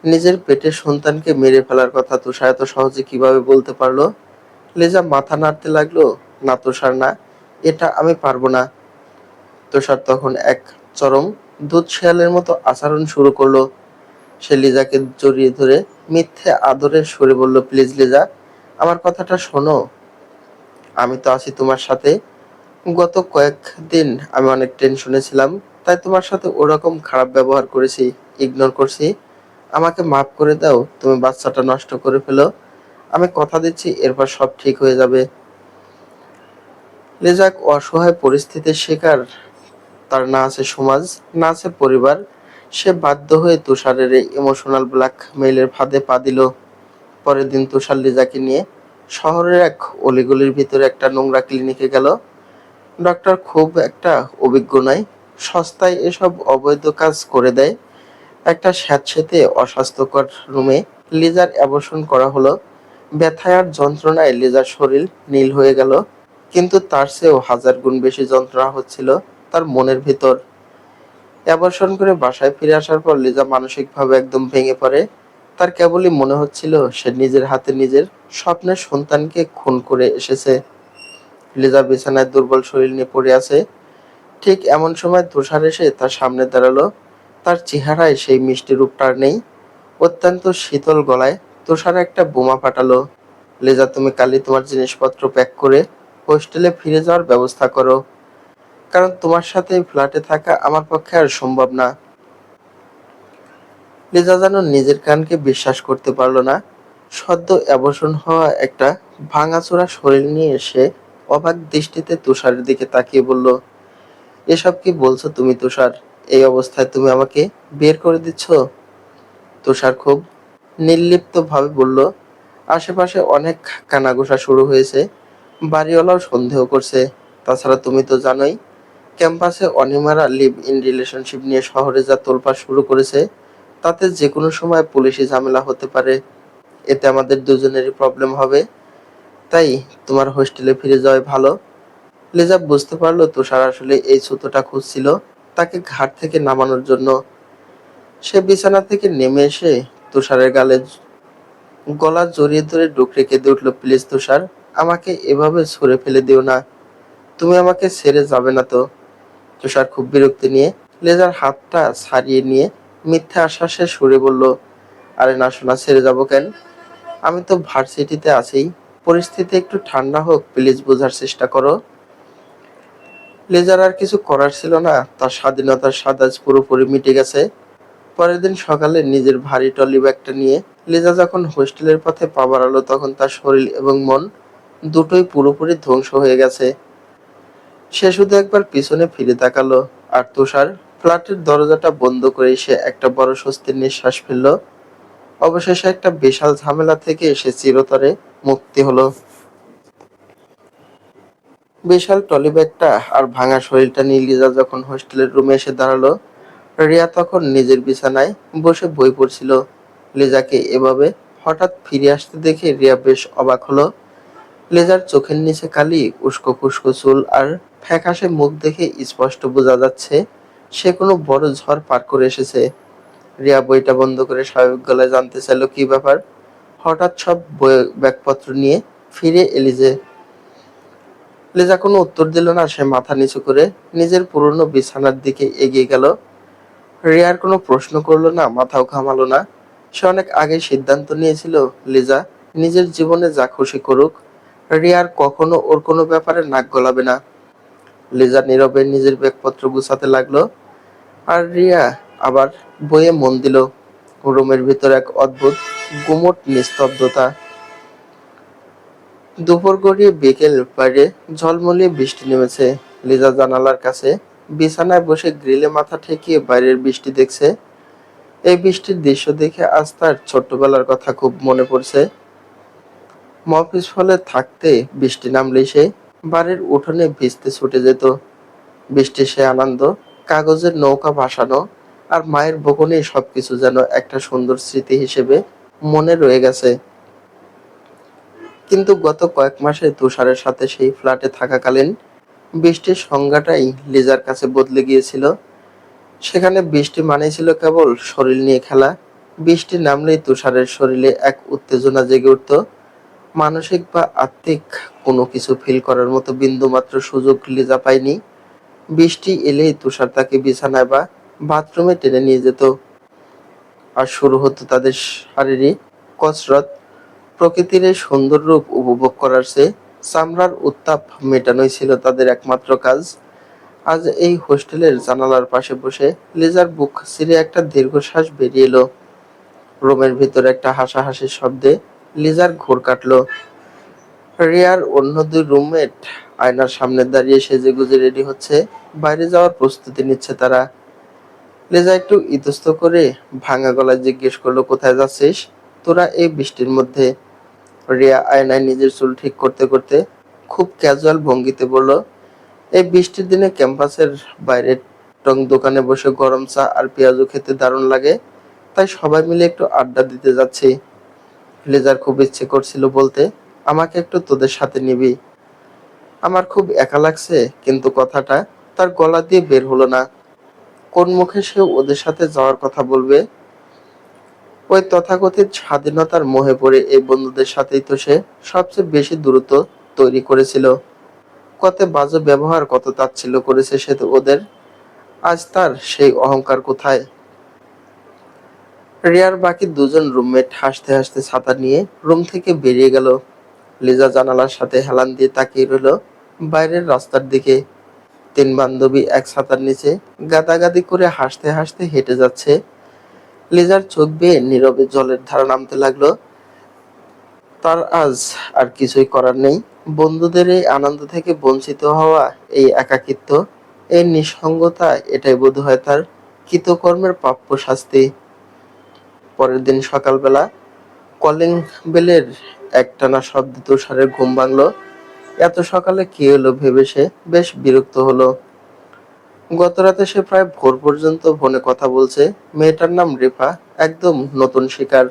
নিজের পেটের সন্তানকে মেরে ফেলার কথা তুষার এত সহজে কিভাবে বলতে পারলো? লিজা মাথা নাড়তে লাগলো, না তুষার না, এটা আমি পারবো না। তুষার তখন এক চরম দুধ শেয়ালের মতো আচরণ শুরু করলো। সে লিজাকে জড়িয়ে ধরে মিথ্যে আদরের সুরে বলল, প্লিজ লিজা, আমার কথাটা শোনো। আমি তো আছি তোমার সাথে। গত কয়েকদিন আমি অনেক টেনশনে ছিলাম, তাই তোমার সাথে ওরকম খারাপ ব্যবহার করেছি, ইগনোর করছি। আমাকে মাফ করে দাও, তুমি বাচ্চাটা নষ্ট করে ফেলো। আমি কথা দিচ্ছি এরপর সব ঠিক হয়ে যাবে। লিজা এক অসহায় পরিস্থিতির শিকার। তার না আছে সমাজ, না আছে পরিবার। সে বাধ্য হয়ে তুষারের এই ইমোশনাল ব্ল্যাকমেইলের ফাঁদে পা দিল। পরের দিন তুষার লিজাকে নিয়ে শহরের এক অলিগলির ভিতরে একটা নোংরা ক্লিনিকে গেল। ডক্টর খুব একটা অভিজ্ঞ নয়, সস্তায় এসব অবৈধ কাজ করে দেয়। একটা স্যাঁতসেঁতে অস্বাস্থ্যকর রুমে লিজার অ্যাবর্শন করা হলো। ব্যথায় আর যন্ত্রণায় লিজার শরীর নীল হয়ে গেল, কিন্তু তার চেয়েও হাজার গুণ বেশি যন্ত্রণা হচ্ছিল তার মনের ভিতর। অ্যাবর্শন করে বাসায় ফিরে আসার পর লিজা মানসিকভাবে একদম ভেঙে পড়ে। তার কেবলই মনে হচ্ছিল সে নিজের হাতে নিজের স্বপ্নের সন্তানকে খুন করে এসেছে। লিজা বিছানায় দুর্বল শরীর নিয়ে পড়ে আছে। ঠিক এমন সময় তুষার এসে তার সামনে দাঁড়ালো। তার চেহারায় সেই মিষ্টি রূপটা আর নেই। অত্যন্ত শীতল গলায় তুষার একটা বোমা ফাটালো। লিজা, তুমি কালই তোমার জিনিসপত্র প্যাক করে হোস্টেলে ফিরে যাওয়ার ব্যবস্থা করো, কারণ তোমার সাথে এই ফ্ল্যাটে থাকা আমার পক্ষে আর সম্ভব না। লিজা যেন নিজের কানকে বিশ্বাস করতে পারল না। সদ্য অ্যাবর্শন হওয়া একটা ভাঙাচোরা শরীর নিয়ে সে অবাক দৃষ্টিতে তুষারের দিকে তাকিয়ে বলল, এসব কি বলছো তুমি তুষার? এই অবস্থায় তুমি আমাকে বের করে দিচ্ছ? তুষার খুব নির্লিপ্ত ভাবে বলল, আশেপাশে অনেক কানাঘুষা শুরু হয়েছে, বাড়িওয়ালাও সন্দেহ করছে। তাছাড়া তুমি তো জানোই ক্যাম্পাসে অনিমারা লিভ ইন রিলেশনশিপ নিয়ে শহরে যা তোলপাড় শুরু করেছে, তাতে যে কোনো সময় পুলিশি ঝামেলা হতে পারে। এতে আমাদের দুজনেরই প্রবলেম হবে। তাই তোমার হোস্টেলে ফিরে যাওয়াই ভালো। লিজা বুঝতে পারলো তুষার আসলে এই ছুতোটা খুঁজছিল তাকে ঘাট থেকে নামানোর জন্য। সে বিছানা থেকে নেমে এসে তুষারের গলা জড়িয়ে ধরে ডুকরে কেঁদে উঠল, প্লিজ তুষার, আমাকে এভাবে ছুঁড়ে ফেলে দিও না। তুমি আমাকে ছেড়ে যাবে না তো? তুষার খুব বিরক্তি নিয়ে লেজার হাতটা ছাড়িয়ে নিয়ে মিথ্যা আশ্বাসের সুরে বলল, আরে না শোনা, ছেড়ে যাবো কেন? আমি তো ভার্সিটিতে আছি। পরিস্থিতি একটু ঠান্ডা হোক, প্লিজ বোঝার চেষ্টা করো। লেজার আর কিছু করার ছিল না। তার স্বাধীনতার স্বাদ আজ পুরোপুরি মিটে গেছে। পরের দিন সকালে নিজের ভারী ট্রলি ব্যাগটা নিয়ে লিজা যখন হোস্টেলের পথে পা বাড়ালো, তখন তার শরীর এবং মন দুটোই পুরোপুরি ধ্বংস হয়ে গেছে। সে শুধু একবার পিছনে ফিরে তাকালো, আর তুষার ফ্ল্যাটের দরজাটা বন্ধ করে সে একটা বড় স্বস্তির নিঃশ্বাস ফেলল। অবশেষে একটা বিশাল ঝামেলা থেকে সে চিরতরে মুক্তি হলো। বিশাল ট্রলি ব্যাগটা আর ভাঙা শরীরটা নিয়ে লিজা যখন হোস্টেলের রুমে এসে দাঁড়ালো, রিয়া তখন নিজের বিছানায় বসে বই পড়ছিল। লিজাকে এভাবে হঠাৎ ফিরে আসতে দেখে রিয়া বেশ অবাক হলো। লিজার চোখের নিচে কালি, উস্কো খুস্কো চুল আর ফ্যাকাশে মুখ দেখে স্পষ্ট বোঝা যাচ্ছে সে কোনো বড় ঝড় পার করে এসেছে। রিয়া বইটা বন্ধ করে স্বাভাবিক গলায় জানতে চাইল, কি ব্যাপার? হঠাৎ সব ব্যাগপত্র নিয়ে ফিরে এলি যে? লিজা কোনো উত্তর দিল না। সে মাথা নিচু করে নিজের পুরনো বিছানার দিকে এগিয়ে গেল। রিয়ার কোনো প্রশ্ন করলো না, মাথাও ঘামালো না। সে অনেক আগে সিদ্ধান্ত নিয়েছিল লিজা নিজের জীবনে যা খুশি করুক, রিয়ার কখনো ওর কোনো ব্যাপারে নাক গলাবে না। লিজা নীরবে নিজের ব্যাগপত্র গুছাতে লাগলো, আর রিয়া আবার বইয়ে মন দিল। রুমের ভিতর এক অদ্ভুত গুমট নিস্তব্ধতা। দুপুর গড়িয়ে বিকেল, বাইরে ঝলমলিয়ে বৃষ্টি নেমেছে। লিজা জানালার কাছে বিছানায় বসে গ্রিলে মাথা ঠেকিয়ে বাইরের বৃষ্টি দেখছে। এই বৃষ্টির দৃশ্য দেখে আজ তার ছোট্টবেলার কথা খুব মনে পড়ছে। মফিস হলে থাকতে বৃষ্টি নামলেই সে বাড়ির উঠোনে ভিজতে ছুটে যেত। বৃষ্টির সে আনন্দ, কাগজের নৌকা ভাসানো আর মায়ের বকুনি সবকিছু যেন একটা সুন্দর স্মৃতি হিসেবে মনে রয়ে গেছে। কিন্তু গত কয়েক মাসে তুষারের সাথে সেই ফ্ল্যাটে থাকাকালীন বৃষ্টির সংজ্ঞাটাই লিজার কাছে বদলে গিয়েছিল। সেখানে বৃষ্টি মানেই ছিল কেবল শরীর নিয়ে খেলা। বৃষ্টি নামলেই তুষারের শরীরে এক উত্তেজনা জেগে উঠত। মানসিক বা আত্মিক কোনো কিছু ফিল করার মতো বিন্দুমাত্র সুযোগ লিজা পায়নি। বৃষ্টি এলেই তুষার তাকে বিছানায় বা বাথরুমে টেনে নিয়ে যেত, আর শুরু হতো তাদের শারীরিক কসরত। প্রকৃতির এই সুন্দর রূপ উপভোগ করার চেয়ে চামড়ার উত্তাপ মেটানোই ছিল তাদের একমাত্র কাজ। আজ এই হোস্টেলের জানালার পাশে বসে লিজার বুক ছিঁড়ে একটা দীর্ঘশ্বাস বেরিয়ে এলো। রুমের ভিতরে একটা হাসাহাসির শব্দে লিজার ঘোর কাটলো। রিয়ার অন্য দুই রুমমেট আয়নার সামনে দাঁড়িয়ে সেজেগুজে রেডি হচ্ছে, বাইরে যাওয়ার প্রস্তুতি নিচ্ছে তারা। লিজা একটু ইতস্ত করে ভাঙা গলায় জিজ্ঞেস করলো, কোথায় যাচ্ছিস তোরা এই বৃষ্টির মধ্যে? রিয়া আয়নায় নিজের চুল ঠিক করতে করতে খুব ক্যাজুয়াল ভঙ্গিতে বলল, এই বৃষ্টির দিনে ক্যাম্পাসের বাইরে টং দোকানে বসে গরম চা আর পেঁয়াজু খেতে দারুণ লাগে, তাই সবাই মিলে একটু আড্ডা দিতে যাচ্ছি। লিজার খুব ইচ্ছে করছিল বলতে, আমাকে একটু তোদের সাথে নিবি, আমার খুব একা লাগছে, কিন্তু কথাটা তার গলা দিয়ে বের হলো না। কোন মুখে সে ওদের সাথে যাওয়ার কথা বলবে? ওই তথাকথিত স্বাধীনতার মোহে পড়ে এই বন্ধুদের সাথেই তো সে সবচেয়ে বেশি দূরত্ব তৈরি করেছিল। কত বাজে ব্যবহার, কত তাচ্ছিল্য করেছে সে তো ওদের। আজ তার সেই অহংকার কোথায়? রিয়ার বাকি দুজন রুমমেট হাসতে হাসতে ছাতা নিয়ে রুম থেকে বেরিয়ে গেল। লিজা জানালার সাথে হেলান দিয়ে তাকিয়ে রইল বাইরের রাস্তার দিকে। তিন বান্ধবী এক ছাতার নিচে গাদাগাদি করে হাসতে হাসতে হেঁটে যাচ্ছে। লিজার চোখ বেয়ে নীরবে জলের ধারা নামতে লাগলো। তার আজ আর কিছুই করার নেই। বন্ধুদের এই আনন্দ থেকে বঞ্চিত হওয়া, এই একাকিত্ব, এই নিঃসঙ্গতা, এটাই বোধহয় তার কৃতকর্মের প্রাপ্য শাস্তি। পরের দিন সকালবেলা কলিং বেলের একটানা শব্দে তুষারের ঘুম ভাঙল। এত সকালে কি হলো ভেবে সে বেশ বিরক্ত হলো। গতরাতে সে প্রায় ভোর পর্যন্ত ফোনে কথা বলছে। মেয়েটার নাম রিফা, একদম নতুন শিকার।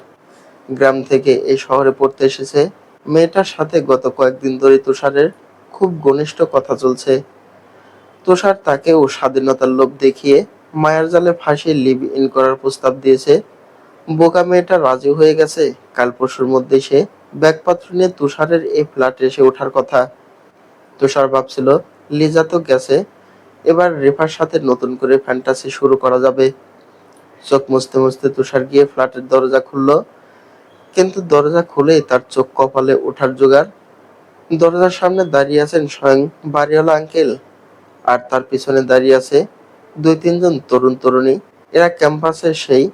গ্রাম থেকে এই শহরে পড়তে এসেছে। মেয়েটার সাথে গত কয়েকদিন ধরে তুষারের খুব ঘনিষ্ঠ কথা চলছে। তুষার তাকেও স্বাধীনতার লোভ দেখিয়ে মায়ার জালে ফাঁসিয়ে লিভ ইন করার প্রস্তাব দিয়েছে। বোকা মেয়েটা রাজি হয়ে গেছে। কাল পরশুর মধ্যে সে ব্যাগপত্র নিয়ে তুষারের এই ফ্ল্যাটে এসে ওঠার কথা। তুষার ভাবছিল, লিজা তো গেছে, এবার রেফার সাথে নতুন করে ফ্যান্টাসি শুরু করা যাবে। চোখ মুছতে মুছতে তুষার গিয়ে ফ্ল্যাটের দরজা খুলল, কিন্তু দরজা খুলেই তার চোখ কপালে ওঠার জোগাড়। দরজার সামনে দাঁড়িয়ে আছেন স্বয়ং বাড়িওয়ালা আঙ্কেল, আর তার পিছনে দাঁড়িয়ে আছে দুই তিনজন তরুণ তরুণী। এরা ক্যাম্পাসের সেই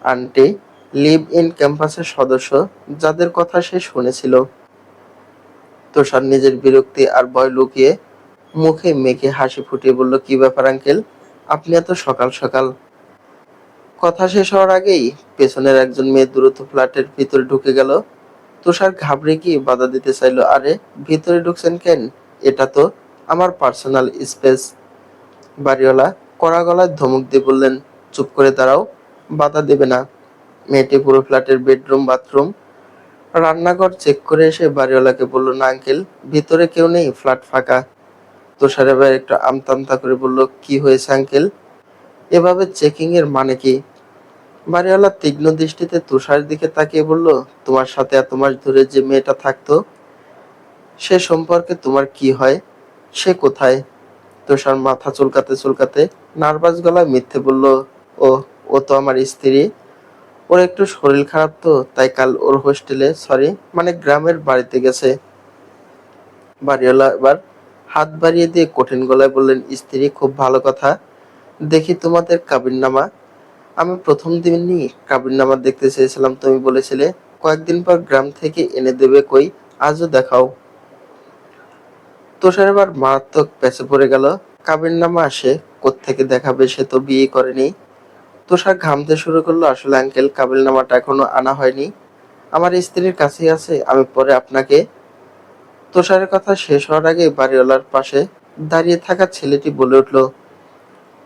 আন্টি, লিভ ইন ক্যাম্পাসের সদস্য, যাদের কথা সে শুনেছিল। তুষার নিজের বিরক্তি আর ভয় লুকিয়ে মুখে মেখে হাসি ফুটিয়ে বলল, কি ব্যাপার আঙ্কেল, আপনি এত সকাল সকাল? কথা শেষ হওয়ার আগেই পেছনের একজন মেয়ে দ্রুত ফ্ল্যাটের ভিতরে ঢুকে গেল। তুষার ঘাবড়ে গিয়ে বাধা দিতে চাইলো, আরে ভিতরে ঢুকছেন কেন? এটা তো আমার পার্সোনাল স্পেস। বাড়িওয়ালা কড়া গলায় ধমক দিয়ে বললেন, চুপ করে দাঁড়াও, বাধা দেবে না। মেয়েটি পুরো ফ্ল্যাটের বেডরুম, বাথরুম, রান্নাঘর চেক করে এসে বাড়িওয়ালাকে বলল, না আঙ্কেল, ভিতরে কেউ নেই, ফ্ল্যাট ফাঁকা। তুষার এবার একটু আমতা আমতা করে বলল, কি হয়েছে আঙ্কেল, এভাবে চেকিং এর মানে কি? বাড়িওয়ালা তীক্ষ্ণ দৃষ্টিতে তুষারের দিকে তাকিয়ে বলল, তোমার সাথে এত মাস ধরে যে মেয়েটা থাকতো, সে সম্পর্কে তোমার কি হয়? সে কোথায়? তুষার মাথা চুলকাতে চুলকাতে নার্ভাস গলায় মিথ্যে বলল, ও ও তো আমার স্ত্রী। ওর একটু শরীর খারাপ তো, তাই কাল ওর হোস্টেলে, সরি মানে গ্রামের বাড়িতে গেছে। বাড়িওয়ালা এবার হাত বাড়িয়ে দিয়ে কঠিন গলায় বললেন, স্ত্রী, খুব ভালো কথা। দেখি তোমাদের কাবিননামা। আমি প্রথম দিনই কাবিননামা দেখতে চেয়েছিলাম, তুমি বলেছিলে কয়েকদিন পর গ্রাম থেকে এনে দেবে, কই আজও দেখাও। তুষার এবার মারাত্মক পেঁচে পড়ে গেল। কাবিননামা সে কোত্থেকে দেখাবে, সে তো বিয়ে করেনি। তুষার ঘামতে শুরু করলো, আসলে আঙ্কেল, কাবিননামাটা এখনো আনা হয়নি, আমার স্ত্রীর কাছেই আছে, আমি পরে আপনাকে। তুষারের কথা শেষ হওয়ার আগে বাড়িওয়ালার পাশে দাঁড়িয়ে থাকা ছেলেটি বলে উঠল,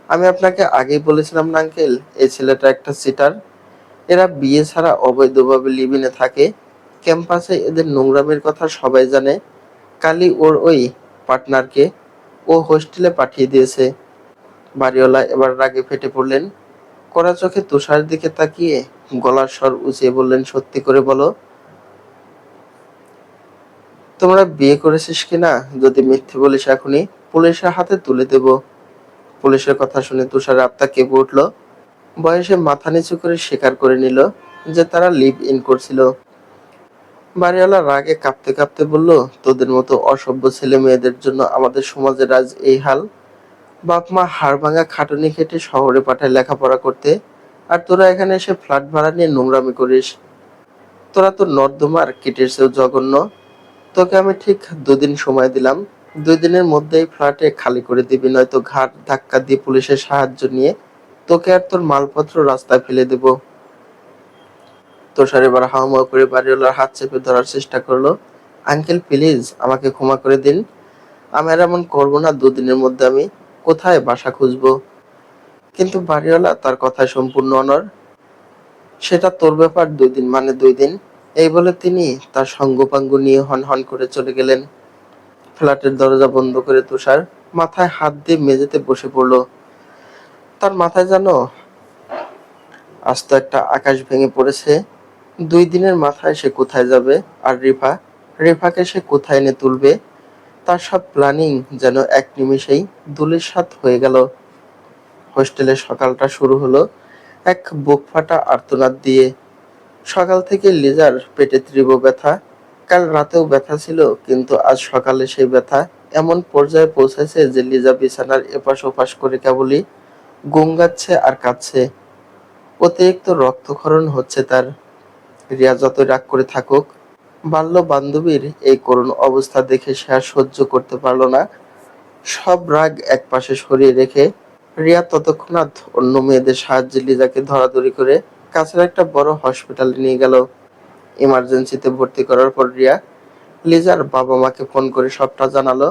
আমি আপনাকে আগেই বলেছিলাম না আঙ্কেল, এই ছেলেটা একটা চিটার। এরা বিয়ে ছাড়া অবৈধভাবে লিভিনে থাকে। ক্যাম্পাসে এদের নোংরামির কথা সবাই জানে। কালই ওর ওই পার্টনারকে ও হোস্টেলে পাঠিয়ে দিয়েছে। বাড়িওয়ালা এবার রাগে ফেটে পড়লেন। কড়া চোখে তুষারের দিকে তাকিয়ে গলার স্বর উঁচিয়ে বললেন, সত্যি করে বলো, তোমরা বিয়ে করেছিস কিনা যদি মিথ্যে বলিস এখনই পুলিশের হাতে তুলে দেব। পুলিশের কথা শুনে তুষার আত্মা কেঁপে উঠল। বয়সে মাথা নিচু করে স্বীকার করে নিল যে তারা লিভ ইন করছিল। বাড়িওয়ালা রাগে কাঁপতে কাঁপতে বলল, তোদের মতো অসভ্য ছেলে মেয়েদের জন্য আমাদের সমাজের আজ এই হাল। বাপ মা হাড় ভাঙা খাটুনি খেটে শহরে পাঠায় লেখাপড়া করতে, আর তোরা এখানে এসে ফ্ল্যাট ভাড়া নিয়ে নোংরামি করিস। তোরা তো নর্দমার কীটের চেয়েও জঘন্য। তোকে আমি ঠিক 2 দিন সময় দিলাম। 2 দিনের মধ্যেই ফ্ল্যাটে খালি করে দিবি, নয়তো ঘাট ধাক্কা দিয়ে পুলিশের সাহায্য নিয়ে তোকে আর তোর মালপত্র রাস্তায় ফেলে দেব। তুষার এবার হাউমাউ করে বাড়িওয়ালার হাত চেপে ধরার চেষ্টা করলো। আঙ্কেল প্লিজ আমাকে ক্ষমা করে দিন, আমি আর এমন করবো না। 2 দিনের মধ্যে আমি কোথায় বাসা খুঁজবো? কিন্তু বাড়িওয়ালা তার কথায় সম্পূর্ণ অনড়। সেটা তোর ব্যাপার, 2 দিন মানে 2 দিন। এই বলে তিনি তার সঙ্গপাঙ্গ নিয়ে হন হন করে চলে গেলেন। ফ্ল্যাটের দরজা বন্ধ করে তুষার মাথায় হাত দিয়ে মেঝেতে বসে পড়লো। তার মাথায় যেন আস্ত একটা আকাশ ভেঙে পড়েছে। 2 দিনের মাথায় সে কোথায় যাবে? আর রিফাকে সে কোথায় এনে তুলবে? তার সব প্ল্যানিং যেন এক নিমেষেই ধূলিসাৎ হয়ে গেল। হোস্টেলে সকালটা শুরু হলো এক বুক ফাটা আর্তনাদ দিয়ে। সকাল থেকে লিজার পেটে তীব্র ব্যথা। কাল রাতেও ব্যথা ছিল, কিন্তু আজ সকালে সেই ব্যথা এমন পর্যায়ে পৌঁছেছে যে লিজা বিছানার এপাশ ওপাশ করে কেবলই গুঙ্গাচ্ছে আর কাঁদছে। অতিরিক্ত রক্তক্ষরণ হচ্ছে তার। রিয়া যতই রাগ করে থাকুক, বাল্য বান্ধবীর এই করুণ অবস্থা দেখে সে আর সহ্য করতে পারল না। সব রাগ একপাশে সরিয়ে রেখে রিয়া তৎক্ষণাৎ অন্য মেয়েদের সাহায্যে লিজাকে ধরাধরি করে কাছের একটা বড় হসপিটালে নিয়ে গেল। ইমার্জেন্সিতে ভর্তি করার পর রিয়া লিজার বাবা মাকে ফোন করে সবটা জানালো।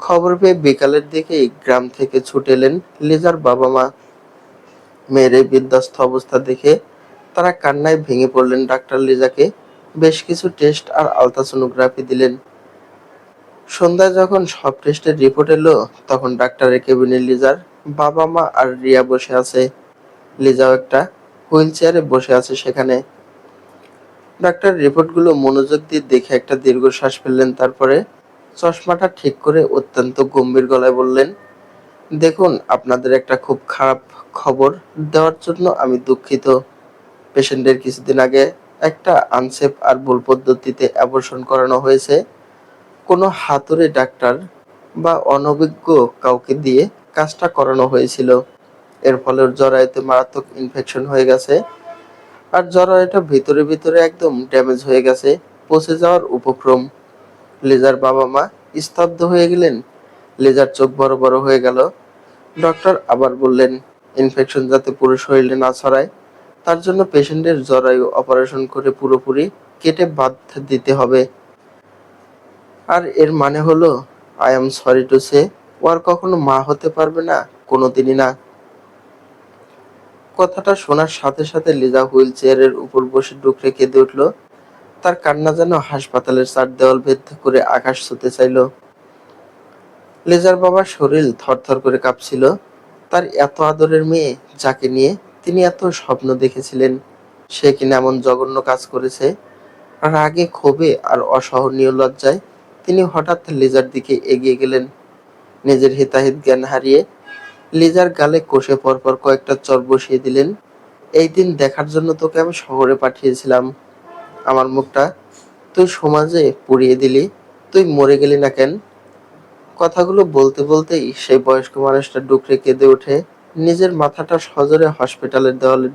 খবর পেয়ে বিকালের দিকেই গ্রাম থেকে ছুটে এলেন লিজার বাবা মা। মেয়ের এই বিধ্বস্ত অবস্থা দেখে তারা কান্নায় ভেঙে পড়লেন। ডাক্তার লিজাকে বেশ কিছু টেস্ট আর আলট্রাসোনোগ্রাফি দিলেন। সন্ধ্যায় যখন সব টেস্টের রিপোর্ট এলো, তখন ডাক্তারের কেবিনে লিজার বাবা মা আর রিয়া বসে আছে। লিজাও একটা হুইল চেয়ারে বসে আছে সেখানে। ডাক্তার রিপোর্টগুলো মনোযোগ দিয়ে দেখে একটা দীর্ঘশ্বাস ফেললেন, তারপরে চশমাটা ঠিক করে অত্যন্ত গম্ভীর গলায় বললেন, দেখুন, আপনাদের একটা খুব খারাপ খবর দেওয়ার জন্য আমি দুঃখিত। পেশেন্টের কিছুদিন আগে একটা আনসেফ আর ভুল পদ্ধতিতে অ্যাবর্শন করানো হয়েছে। কোনো হাতুড়ে ডাক্তার বা অনভিজ্ঞ কাউকে দিয়ে কাজটা করানো হয়েছিল। এর ফলে ওর জরায়ুতে মারাত্মক ইনফেকশন হয়ে গেছে, আর জরায়ুটা ভিতরে ভিতরে একদম ড্যামেজ হয়ে গেছে, পচে যাওয়ার উপক্রম। লিজার বাবা মা স্তব্ধ হয়ে গেলেন। লিজার চোখ বড় বড় হয়ে গেল। ডক্টর আবার বললেন, ইনফেকশন যাতে পুরো শরীরে না ছড়ায়, তার জন্য পেশেন্টের জরায়ু অপারেশন করে পুরোপুরি কেটে বাদ দিতে হবে। আর এর মানে হলো, I am sorry to say, ও আর কখনো মা হতে পারবে না, কোনোদিনই না। কথাটা শোনার সাথে সাথে লিজা হুইল চেয়ারের উপর বসে ডুকরে কেঁদে উঠল। তার কান্না যেন হাসপাতালের চার দেওয়াল ভেদ করে আকাশ ছুঁতে চাইল। লিজার বাবার শরীর থরথর করে কাঁপছিল। তার এত আদরের মেয়ে, যাকে নিয়ে তিনি এত স্বপ্ন দেখেছিলেন, সে কিনা এমন জঘন্য কাজ করেছে। রাগে, ক্ষোভে আর অসহনীয় লজ্জায় তিনি হঠাৎ লিজার দিকে এগিয়ে গেলেন। নিজের হিতাহিত জ্ঞান হারিয়ে লিজার গালে কষে পরপর কয়েকটা চড় বসিয়ে দিলেন। এই দিন দেখার জন্য তোকে আমি শহরে পাঠিয়েছিলাম। আমার মুখটা তুই সমাজে পুড়িয়ে দিলি। তুই মরে গেলি না কেন? কথাগুলো বলতে বলতেই সেই বয়স্ক মানুষটা ডুকরে কেঁদে উঠে নিজের মাথাটা সজোরে হসপিটালের দেওয়ালে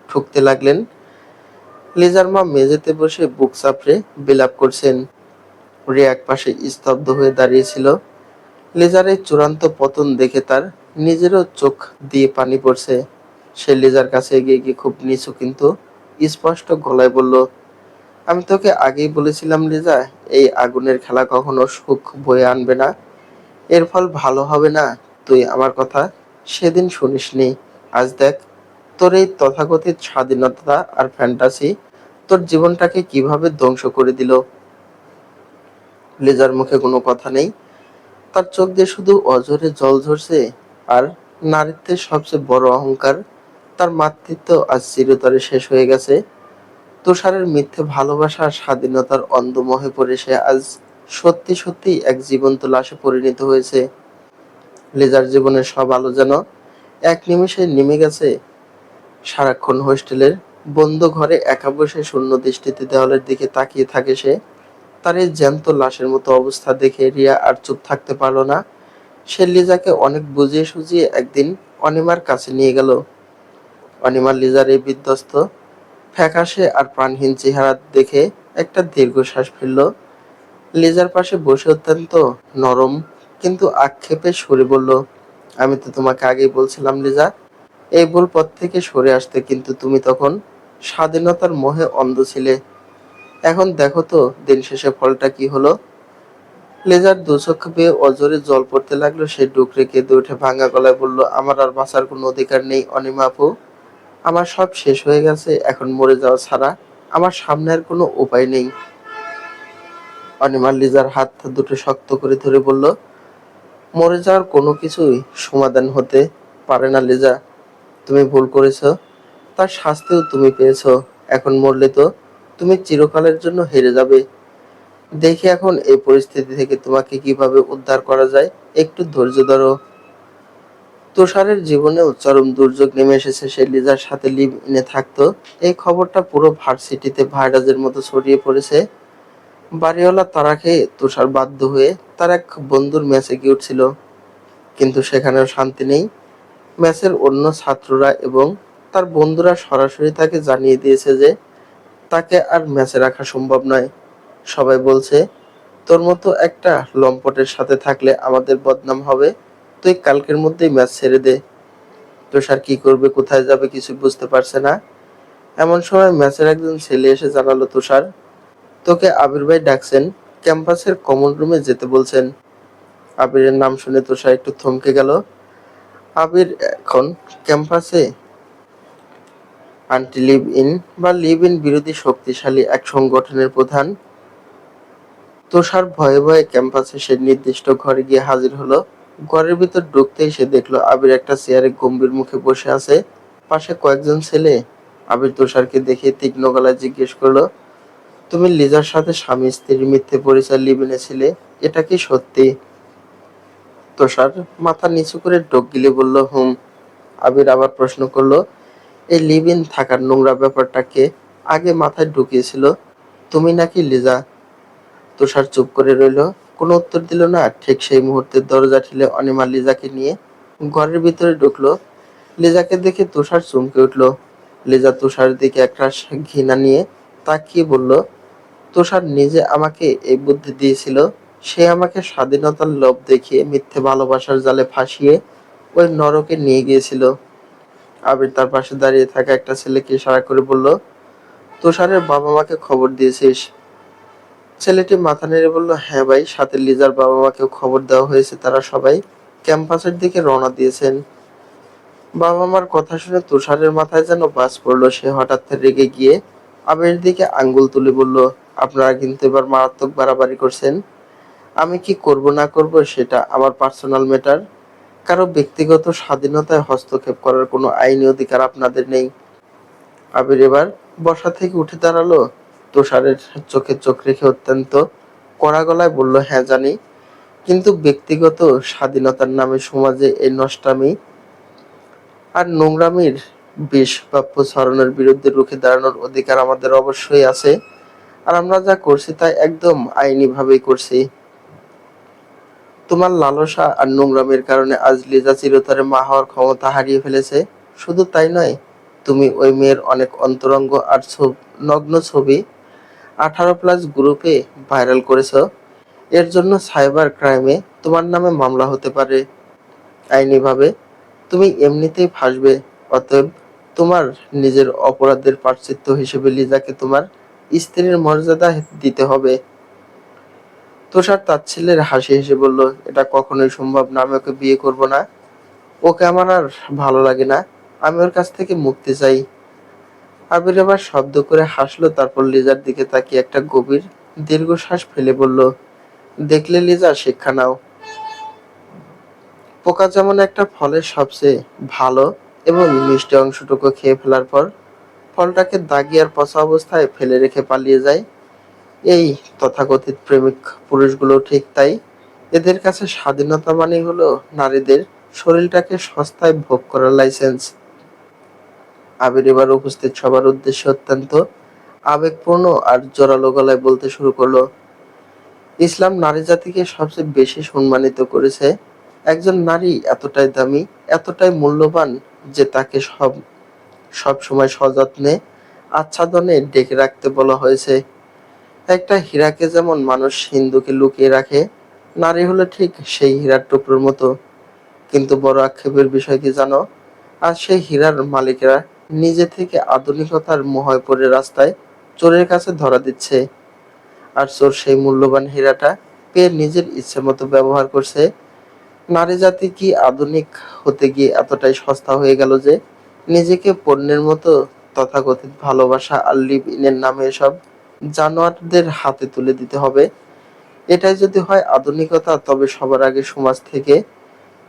ঠুকতে লাগলেন। লিজার মা মেঝেতে বসে বুক চাপড়ে বিলাপ করছেন। রিয়া একপাশে স্তব্ধ হয়ে দাঁড়িয়েছিল। লিজার এই চূড়ান্ত পতন দেখে তার নিজেরও চোখ দিয়ে পানি পড়ছে। সে লিজার কাছে এগিয়ে গিয়ে খুব নিচু কিন্তু স্পষ্ট গলায় বলল, আমি তোকে আগেই বলেছিলাম লিজা, এই আগুনের খেলা কখনো সুখ বয়ে আনবে না। এর ফল ভালো হবে না। তুই আমার কথা সেদিন শুনিসনি। আজ দেখ, তোর এই তথাকথিত স্বাধীনতা আর ফ্যান্টাসি তোর জীবনটাকে কিভাবে ধ্বংস করে দিল। লিজার মুখে কোনো কথা নেই। তার চোখ দিয়ে শুধু অঝরে জল ঝরছে। আর নারীত্বের সবচেয়ে বড় অহংকার, তার মাতৃত্ব আজ চিরতরে শেষ হয়ে গেছে। তুষারের মিথ্যে ভালোবাসা আর স্বাধীনতার অন্ধমোহে পড়ে সে আজ সত্যি সত্যি এক জীবন্ত লাশে পরিণত হয়েছে। লিজার জীবনের সব আলো যেন এক নিমেষে নেমে গেছে। সারাক্ষণ হোস্টেলের বন্ধ ঘরে একা বসে শূন্য দৃষ্টিতে দেওয়ালের দিকে তাকিয়ে থাকে সে। তার এই জ্যান্ত লাশের মতো অবস্থা দেখে রিয়া আর চুপ থাকতে পারল না। সে লিজাকে অনেক বুঝিয়ে সুঝিয়ে একদিন অনিমার কাছে নিয়ে গেল। অনিমা লিজার এই বিধ্বস্ত, ফ্যাকাশে আর প্রাণহীন চেহারা দেখে একটা দীর্ঘশ্বাস ফেলল। লিজার পাশে বসে অত্যন্ত নরম কিন্তু আক্ষেপে সুরে বলল, আমি তো তোমাকে আগেই বলছিলাম লিজা, এই ভুল পথ থেকে সরে আসতে, কিন্তু তুমি তখন স্বাধীনতার মোহে অন্ধ ছিলে। এখন দেখো তো দিন শেষে ফলটা কি হলো। লেজার দুচোখ বেয়ে অজরে জল পড়তে লাগলো। সে ডুকরে কেঁদে উঠে ভাঙা গলায় বলল, আমার আর বাঁচার কোনো অধিকার নেই অনিমা আপু। আমার সব শেষ হয়ে গেছে, এখন মরে যাওয়া ছাড়া আমার সামনে আর কোনো উপায় নেই। অনিমা লিজার হাত দুটো শক্ত করে ধরে বলল, মরে যাওয়ার কোনো কিছুই সমাধান হতে পারে না লিজা। তুমি ভুল করেছো, তার শাস্তিও তুমি পেয়েছো। এখন মরলে তো তুমি চিরকালের জন্য হেরে যাবে। দেখি এখন এই পরিস্থিতি থেকে তোমাকে কিভাবে উদ্ধার করা যায়। একটু ধৈর্য ধরো। তুষারের জীবনেও চরম দুর্যোগ নেমে এসেছে। সে লিজার সাথে লিভ ইনে থাকতো। এই খবরটা পুরো ভার্সিটিতে ভাইরাসের মতো ছড়িয়ে পড়েছে। বাড়িওয়ালা তারা খেয়ে তুষার বাধ্য হয়ে তার এক বন্ধুর মেসে গিয়ে উঠছিল, কিন্তু সেখানেও শান্তি নেই। মেসের অন্য ছাত্ররা এবং তার বন্ধুরা সরাসরি তাকে জানিয়ে দিয়েছে যে তাকে আর মেসে রাখা সম্ভব নয়। সবাই বলছে, তোর মতো একটা লম্পটের সাথে থাকলে আমাদের বদনাম হবে। তুই কালকের মধ্যেই ম্যাচ ছেড়ে দে। তুষার কি করবে, কোথায় যাবে কিছু বুঝতে পারছে না। এমন সময় ম্যাচের একজন ছেলে এসে জানালো, তুষার, তোকে আবির ভাই ডাকছেন, ক্যাম্পাসের কমন রুমে যেতে বলছেন। আবিরের নাম শুনে তুষার একটু থমকে গেল। আবির এখন ক্যাম্পাসে আন্টি লিভ ইন বা লিভ ইন বিরোধী শক্তিশালী এক সংগঠনের প্রধান। তুষার ভয়ে ভয়ে ক্যাম্পাসে সে নির্দিষ্ট ঘরে গিয়ে হাজির হলো। ঘরের ভিতর ঢুকতেই সে দেখলো আবির একটা চেয়ারে গম্ভীর মুখে বসে আছে। পাশে কয়েকজন ছেলে। আবির তুষারকে দেখে তীক্ষ্ণ গলায় জিজ্ঞেস করলো, তুমি লিজার সাথে স্বামী স্ত্রীর মিথ্যে পরিচয় লিভ ইনে ছিলে, এটা কি সত্যি? তুষার মাথা নিচু করে ঢোক গিলে বলল, হুম। আবির আবার প্রশ্ন করলো, এই লিভ ইন থাকার নোংরা ব্যাপারটাকে আগে মাথায় ঢুকিয়েছিল তুমি নাকি লিজা? তুষার চুপ করে রইল, কোনো উত্তর দিল না। ঠিক সেই মুহূর্তে দরজা ঠেলে অনিমা লিজাকে নিয়ে ঘরের ভিতরে ঢুকলো। লিজাকে দেখে তুষার চমকে উঠল। লিজা তুষারের দিকে একরাশ ঘৃণা নিয়ে তাকিয়ে বলল, তুষার নিজে আমাকে এই বুদ্ধি দিয়েছিল। সে আমাকে স্বাধীনতার লোভ দেখিয়ে মিথ্যে ভালোবাসার জালে ফাঁসিয়ে ওই নরকে নিয়ে গিয়েছিল। আবির তার পাশে দাঁড়িয়ে থাকা একটা ছেলেকে ইশারা করে বলল, তুষারের বাবা মাকে খবর দিয়েছিস? ছেলেটি মাথা নেড়ে বলল, হ্যাঁ ভাই, সাথে লিজার বাবা মাকেও খবর দেওয়া হয়েছে। তারা সবাই ক্যাম্পাসের দিকে রওনা দিয়েছেন। বাবা মার কথা শুনে তুষারের মাথায় যেন বাজ পড়লো। সে হঠাৎ রেগে গিয়ে আবিরের দিকে আঙ্গুল তুলে বলল, আপনারা কিন্তু এবার মারাত্মক বাড়াবাড়ি করছেন। আমি কি করব না করব সেটা আমার পার্সোনাল ম্যাটার। কারো ব্যক্তিগত স্বাধীনতায় হস্তক্ষেপ করার কোনো আইনি অধিকার আপনাদের নেই। আবির এবার বসা থেকে উঠে দাঁড়ালো। তুষারের চোখে চোখ রেখে অত্যন্ত কড়া গলায় বলল, হ্যাঁ জানি, কিন্তু ব্যক্তিগত স্বাধীনতার নামে সমাজে এই নষ্টামি আর নোংরামির বিষ বাষ্প ছড়ানোর বিরুদ্ধে রুখে দাঁড়ানোর অধিকার আমাদের অবশ্যই আছে। আর আমরা যা করছি তা একদম আইনি ভাবেই করছি। তোমার লালসা আর নোংরামির কারণে আজ লিজা চিরতরে মা হওয়ার ক্ষমতা হারিয়ে ফেলেছে। শুধু তাই নয়, তুমি ওই মেয়ের অনেক অন্তরঙ্গ আর নগ্ন ছবি 18+ গ্রুপে ভাইরাল করেছ। এর জন্য সাইবার ক্রাইমে তোমার নামে মামলা হতে পারে। আইনিভাবে তুমি এমনিতেই ফাঁসবে। অতএব তোমার নিজের অপরাধের প্রায়শ্চিত্ত হিসেবে লিজাকে তোমার স্ত্রীর মর্যাদা দিতে হবে। তুষার তাচ্ছিল্যের হাসি হেসে বলল, এটা কখনোই সম্ভব না। আমি ওকে বিয়ে করব না। ওকে আমার আর ভালো লাগে না। আমি ওর কাছ থেকে মুক্তি চাই। আবির আবার শব্দ করে হাসলো। তারপর লিজার দিকে তাকিয়ে একটা গভীর দীর্ঘশ্বাস ফেলে বলল, দেখলে লিজা, শিক্ষা নাও। পোকা যেমন একটা ফলের সবচেয়ে ভালো এবং মিষ্টি অংশটুকু খেয়ে ফেলার পর ফলটাকে দাগি আর পচা অবস্থায় ফেলে রেখে পালিয়ে যায়। এই তথাকথিত প্রেমিক পুরুষগুলো ঠিক তাই। এদের কাছে স্বাধীনতা মানে হলো নারীদের শরীরটাকে সস্তায় ভোগ করার লাইসেন্স। আবির এবার উপস্থিত সবার উদ্দেশ্যে অত্যন্ত আবেগপূর্ণ আর জোরালো গলায় বলতে শুরু করলো, ইসলাম নারী জাতিকে সবচেয়ে বেশি সম্মানিত করেছে। একজন নারী এতটাই দামি, এতটাই মূল্যবান যে তাকে সব সময় সযত্নে আচ্ছাদনে ডেকে রাখতে বলা হয়েছে। একটা হীরাকে যেমন মানুষ হিন্দুকে লুকিয়ে রাখে, নারী হলো ঠিক সেই হীরার টুকরোর মতো। কিন্তু বড় আক্ষেপের বিষয় কি জানো? আজ সেই হীরার মালিকেরা নিজে থেকে আধুনিকতার মোহে পড়ে রাস্তায় চোরের কাছে ধরা দিচ্ছে। আর চোর সেই মূল্যবান হীরাটা পেয়ে নিজের ইচ্ছে মতো ব্যবহার করছে। নারী জাতি কি আধুনিক হতে গিয়ে এতটাই সস্তা হয়ে গেল যে নিজেকে পণ্যের মতো তথাকথিত ভালোবাসা আর লিভ ইনের নামে এসব জানোয়ারদের হাতে তুলে দিতে হবে? এটাই যদি হয় আধুনিকতা, তবে সবার আগে সমাজ থেকে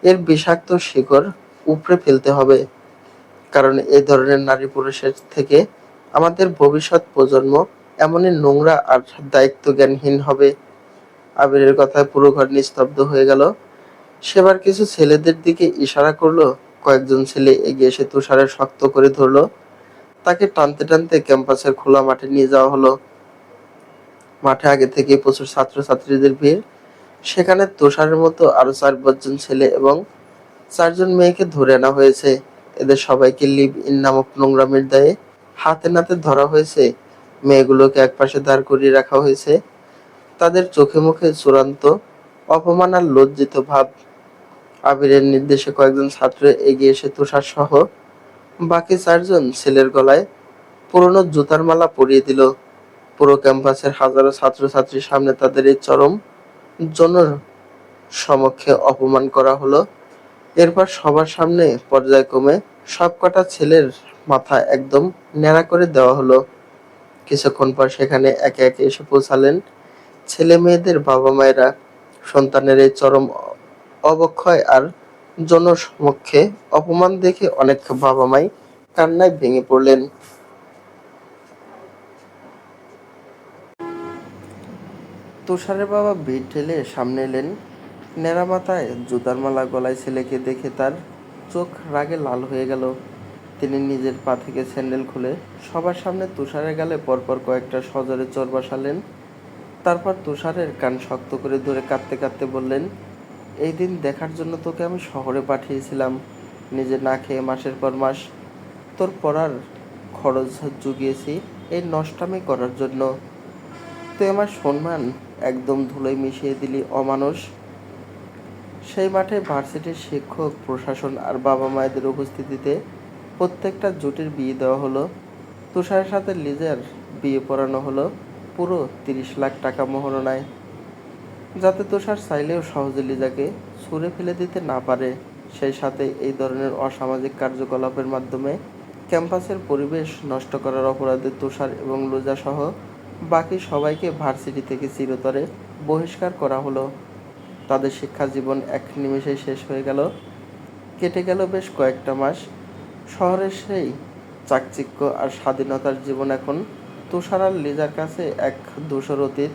এর বিষাক্ত শিকড় উপড়ে ফেলতে হবে। কারণ এই ধরনের নারী পুরুষের থেকে আমাদের ভবিষ্যৎ প্রজন্ম এমনই নোংরা আর দায়িত্বজ্ঞানহীন হবে। আবিরের কথায় পুরো ঘর নিস্তব্ধ হয়ে গেল। সেবার কিছু ছেলেদের দিকে ইশারা করলো। কয়েকজন ছেলে এগিয়ে এসে তুষারের শক্ত করে ধরলো। তাকে টানতে টানতে ক্যাম্পাসের খোলা মাঠে নিয়ে যাওয়া হলো। মাঠে আগে থেকেই প্রচুর ছাত্রছাত্রীদের ভিড়। সেখানে তুষারের মতো আরো 4-5 জন ছেলে এবং 4 জন মেয়েকে ধরে আনা হয়েছে। এদের সবাইকে লিভ ইন নামক নোংরামির দায়ে হাতে নাতে ধরা হয়েছে। মেয়েগুলোকে একপাশে দাঁড় করিয়ে রাখা হয়েছে। তাদের চোখে মুখে চূড়ান্ত অপমান আর লজ্জিত ভাব। আবিরের নির্দেশে কয়েকজন ছাত্র এগিয়ে এসে তুষার সহ বাকি 4 জন ছেলের গলায় পুরনো জুতার মালা পরিয়ে দিল। পুরো ক্যাম্পাসের হাজারো ছাত্রছাত্রীর সামনে তাদের এই চরম জনসমক্ষে অপমান করা হলো। এরপর সবার সামনে পর্যায়ক্রমে সবকটা ছেলের মাথা একদম ন্যাড়া করে দেওয়া হলো। কিছুক্ষণ পর সেখানে একে একে এসে পৌঁছালেন ছেলে মেয়েদের বাবা মায়েরা। সন্তানের এই চরম অবক্ষয় আর জনসমক্ষে অপমান দেখে অনেক বাবা মাই কান্নায় ভেঙে পড়লেন। তুষারের বাবা ভিড় ঠেলে সামনে এলেন। ন্যাড়া মাথায় জুতার মালা গলায় ছেলেকে দেখে তার চোখ রাগে লাল হয়ে গেল। তিনি নিজের পা থেকে স্যান্ডেল খুলে সবার সামনে তুষারের গালে পরপর কয়েকটা সজোরে চড় বসালেন। তারপর তুষারের কান শক্ত করে ধরে কাঁদতে কাঁদতে বললেন, এই দিন দেখার জন্য তোকে আমি শহরে পাঠিয়েছিলাম। নিজে না খেয়ে মাসের পর মাস তোর পড়ার খরচ জুগিয়েছি এই নষ্টামি করার জন্য। তুই আমার সম্মান একদম ধুলোয় মিশিয়ে দিলি অমানুষ। সেই মাঠে ভার্সিটির শিক্ষক, প্রশাসন আর বাবা মায়েদের উপস্থিতিতে প্রত্যেকটা জুটির বিয়ে দেওয়া হলো। তুষারের সাথে লিজার বিয়ে পড়ানো হলো পুরো 30 লাখ টাকা মোহরনায়, যাতে তুষার চাইলেও সহজে লিজাকে ছুঁড়ে ফেলে দিতে না পারে। সেই সাথে এই ধরনের অসামাজিক কার্যকলাপের মাধ্যমে ক্যাম্পাসের পরিবেশ নষ্ট করার অপরাধে তুষার এবং লুজা সহ বাকি সবাইকে ভার্সিটি থেকে চিরতরে বহিষ্কার করা হলো। তাদের শিক্ষা জীবন এক নিমেষেই শেষ হয়ে গেল। কেটে গেল বেশ কয়েকটা মাস। শহরের সেই চাকচিক্য আর স্বাধীনতার জীবন এখন তুষার আর লিজার কাছে এক ধূসর অতীত।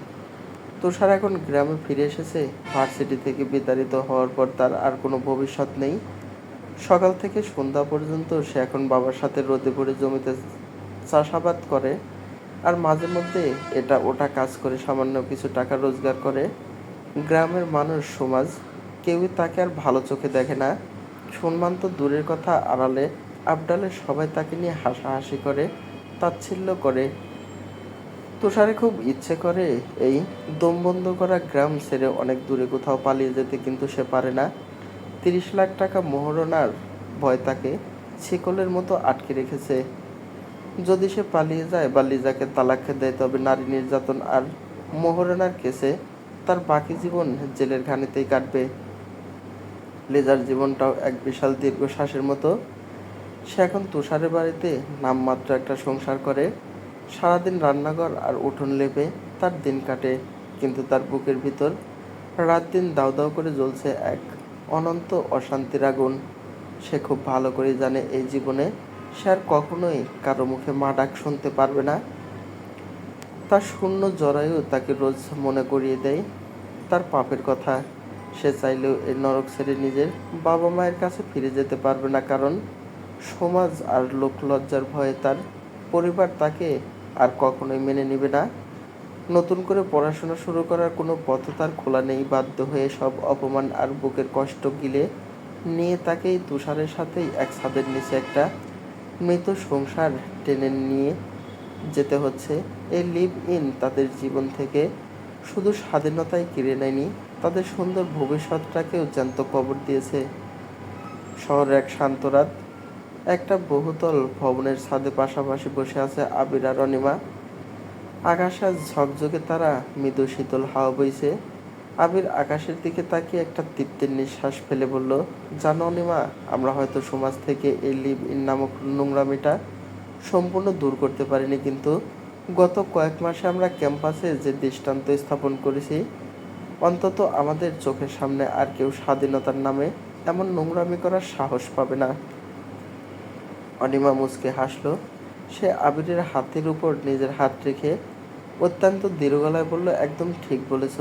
তুষার এখন গ্রামে ফিরে এসেছে। ভার্সিটি থেকে বিতাড়িত হওয়ার পর তার আর কোনো ভবিষ্যৎ নেই। সকাল থেকে সন্ধ্যা পর্যন্ত সে এখন বাবার সাথে রোদে পড়ে জমিতে চাষাবাদ করে আর মাঝে মধ্যে এটা ওটা কাজ করে সামান্য কিছু টাকা রোজগার করে। গ্রামের মানুষ, সমাজ কেউই তাকে আর ভালো চোখে দেখে না। সম্মান তো দূরের কথা, আড়ালে আবডালে সবাই তাকে নিয়ে হাসাহাসি করে, তাচ্ছিল্য করে। তুষারে খুব ইচ্ছে করে এই দম বন্ধ করা গ্রাম ছেড়ে অনেক দূরে কোথাও পালিয়ে যেতে, কিন্তু সে পারে না। 30 লাখ টাকা মোহরনার ভয় তাকে শিকলের মতো আটকে রেখেছে। যদি সে পালিয়ে যায় বা লিজাকে তালাক দেয়, তবে নারী নির্যাতন আর মোহরনার কেসে তার বাকি জীবন জেলের ঘানিতেই কাটবে। লিজার জীবনটাও এক বিশাল দীর্ঘশ্বাসের মতো। সে এখন তুষারের বাড়িতে নামমাত্র একটা সংসার করে। সারাদিন রান্নাঘর আর উঠোন লেপে তার দিন কাটে, কিন্তু তার বুকের ভিতর রাত দিন দাউ দাউ করে জ্বলছে এক অনন্ত অশান্তির আগুন। সে খুব ভালো করেই জানে এই জীবনে সে আর কখনোই কারো মুখে মা ডাক শুনতে পারবে না। তার শূন্য জরায়ু তাকে রোজ মনে করিয়ে দেয় তার পাপের কথা। সে চাইলেও এই নরক ছেড়ে নিজের বাবা মায়ের কাছে ফিরে যেতে পারবে না, কারণ সমাজ আর লোকলজ্জার ভয়ে তার পরিবার তাকে আর কখনোই মেনে নেবে না। নতুন করে পড়াশোনা শুরু করার কোনো পথ তার খোলা নেই। বাধ্য হয়ে সব অপমান আর বুকের কষ্ট গিলে নিয়ে তাকেই তুষারের সাথেই এক ছাদের নিচে একটা মৃত সংসার টেনে নিয়ে যেতে হচ্ছে। এই লিভ ইন তাদের জীবন থেকে শুধু স্বাধীনতাই কেড়ে নেয়নি, তাদের সুন্দর ভবিষ্যৎটাকেও জ্যান্ত কবর দিয়েছে। শহরের এক শান্ত রাত, একটা বহুতল ভবনের ছাদে পাশাপাশি বসে আছে আবির আর অনিমা। আকাশে আজ ঝকঝকে তারা, মৃদু শীতল হাওয়া বইছে। আবির আকাশের দিকে তাকিয়ে একটা তৃপ্তির নিঃশ্বাস ফেলে বলল, জানো অনিমা, আমরা হয়তো সমাজ থেকে এই লিভ ইন নামক নোংরামিটা সম্পূর্ণ দূর করতে পারিনি, কিন্তু গত কয়েক মাসে আমরা ক্যাম্পাসে যে দৃষ্টান্ত স্থাপন করেছি, অন্তত আমাদের চোখের সামনে আর কেউ স্বাধীনতার নামে এমন নোংরামি করার সাহস পাবে না। অনিমা মুচকে হাসল। সে আবিরের হাতের উপর নিজের হাত রেখে অত্যন্ত দৃঢ় গলায় বলল, একদম ঠিক বলেছ।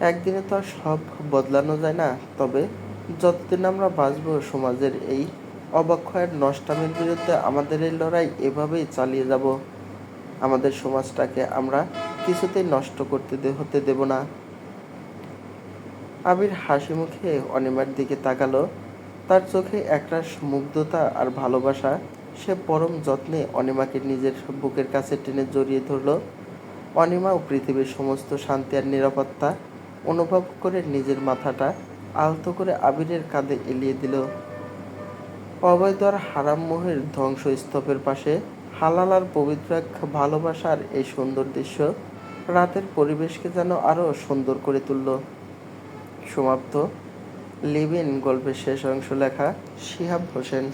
একদিনে তো আর সব বদলানো যায় না, তবে যতদিন আমরা বাঁচব সমাজের এই অবক্ষয়ের নষ্টামির বিরুদ্ধে আমাদের এই লড়াই এভাবেই চালিয়ে যাব। আমাদের সমাজটাকে আমরা কিছুতেই নষ্ট হতে দেব না। আবির হাসি মুখে অনিমার দিকে তাকালো। তার চোখে একরাশ মুগ্ধতা আর ভালোবাসা। সে পরম যত্নে অনিমাকে নিজের বুকের কাছে টেনে জড়িয়ে ধরল। অনিমাও পৃথিবীর সমস্ত শান্তি আর নিরাপত্তা অনুভব করে নিজের মাথাটা আলতো করে আবিরের কাঁধে এলিয়ে দিল। অবৈধ আর হারাম মোহের ধ্বংসস্তূপের পাশে হালাল আর পবিত্র এক ভালোবাসার এই সুন্দর দৃশ্য রাতের পরিবেশকে যেন আরও সুন্দর করে তুলল। সমাপ্ত। লিভ ইন গল্পের শেষ অংশ লেখা শিহাব হোসেন।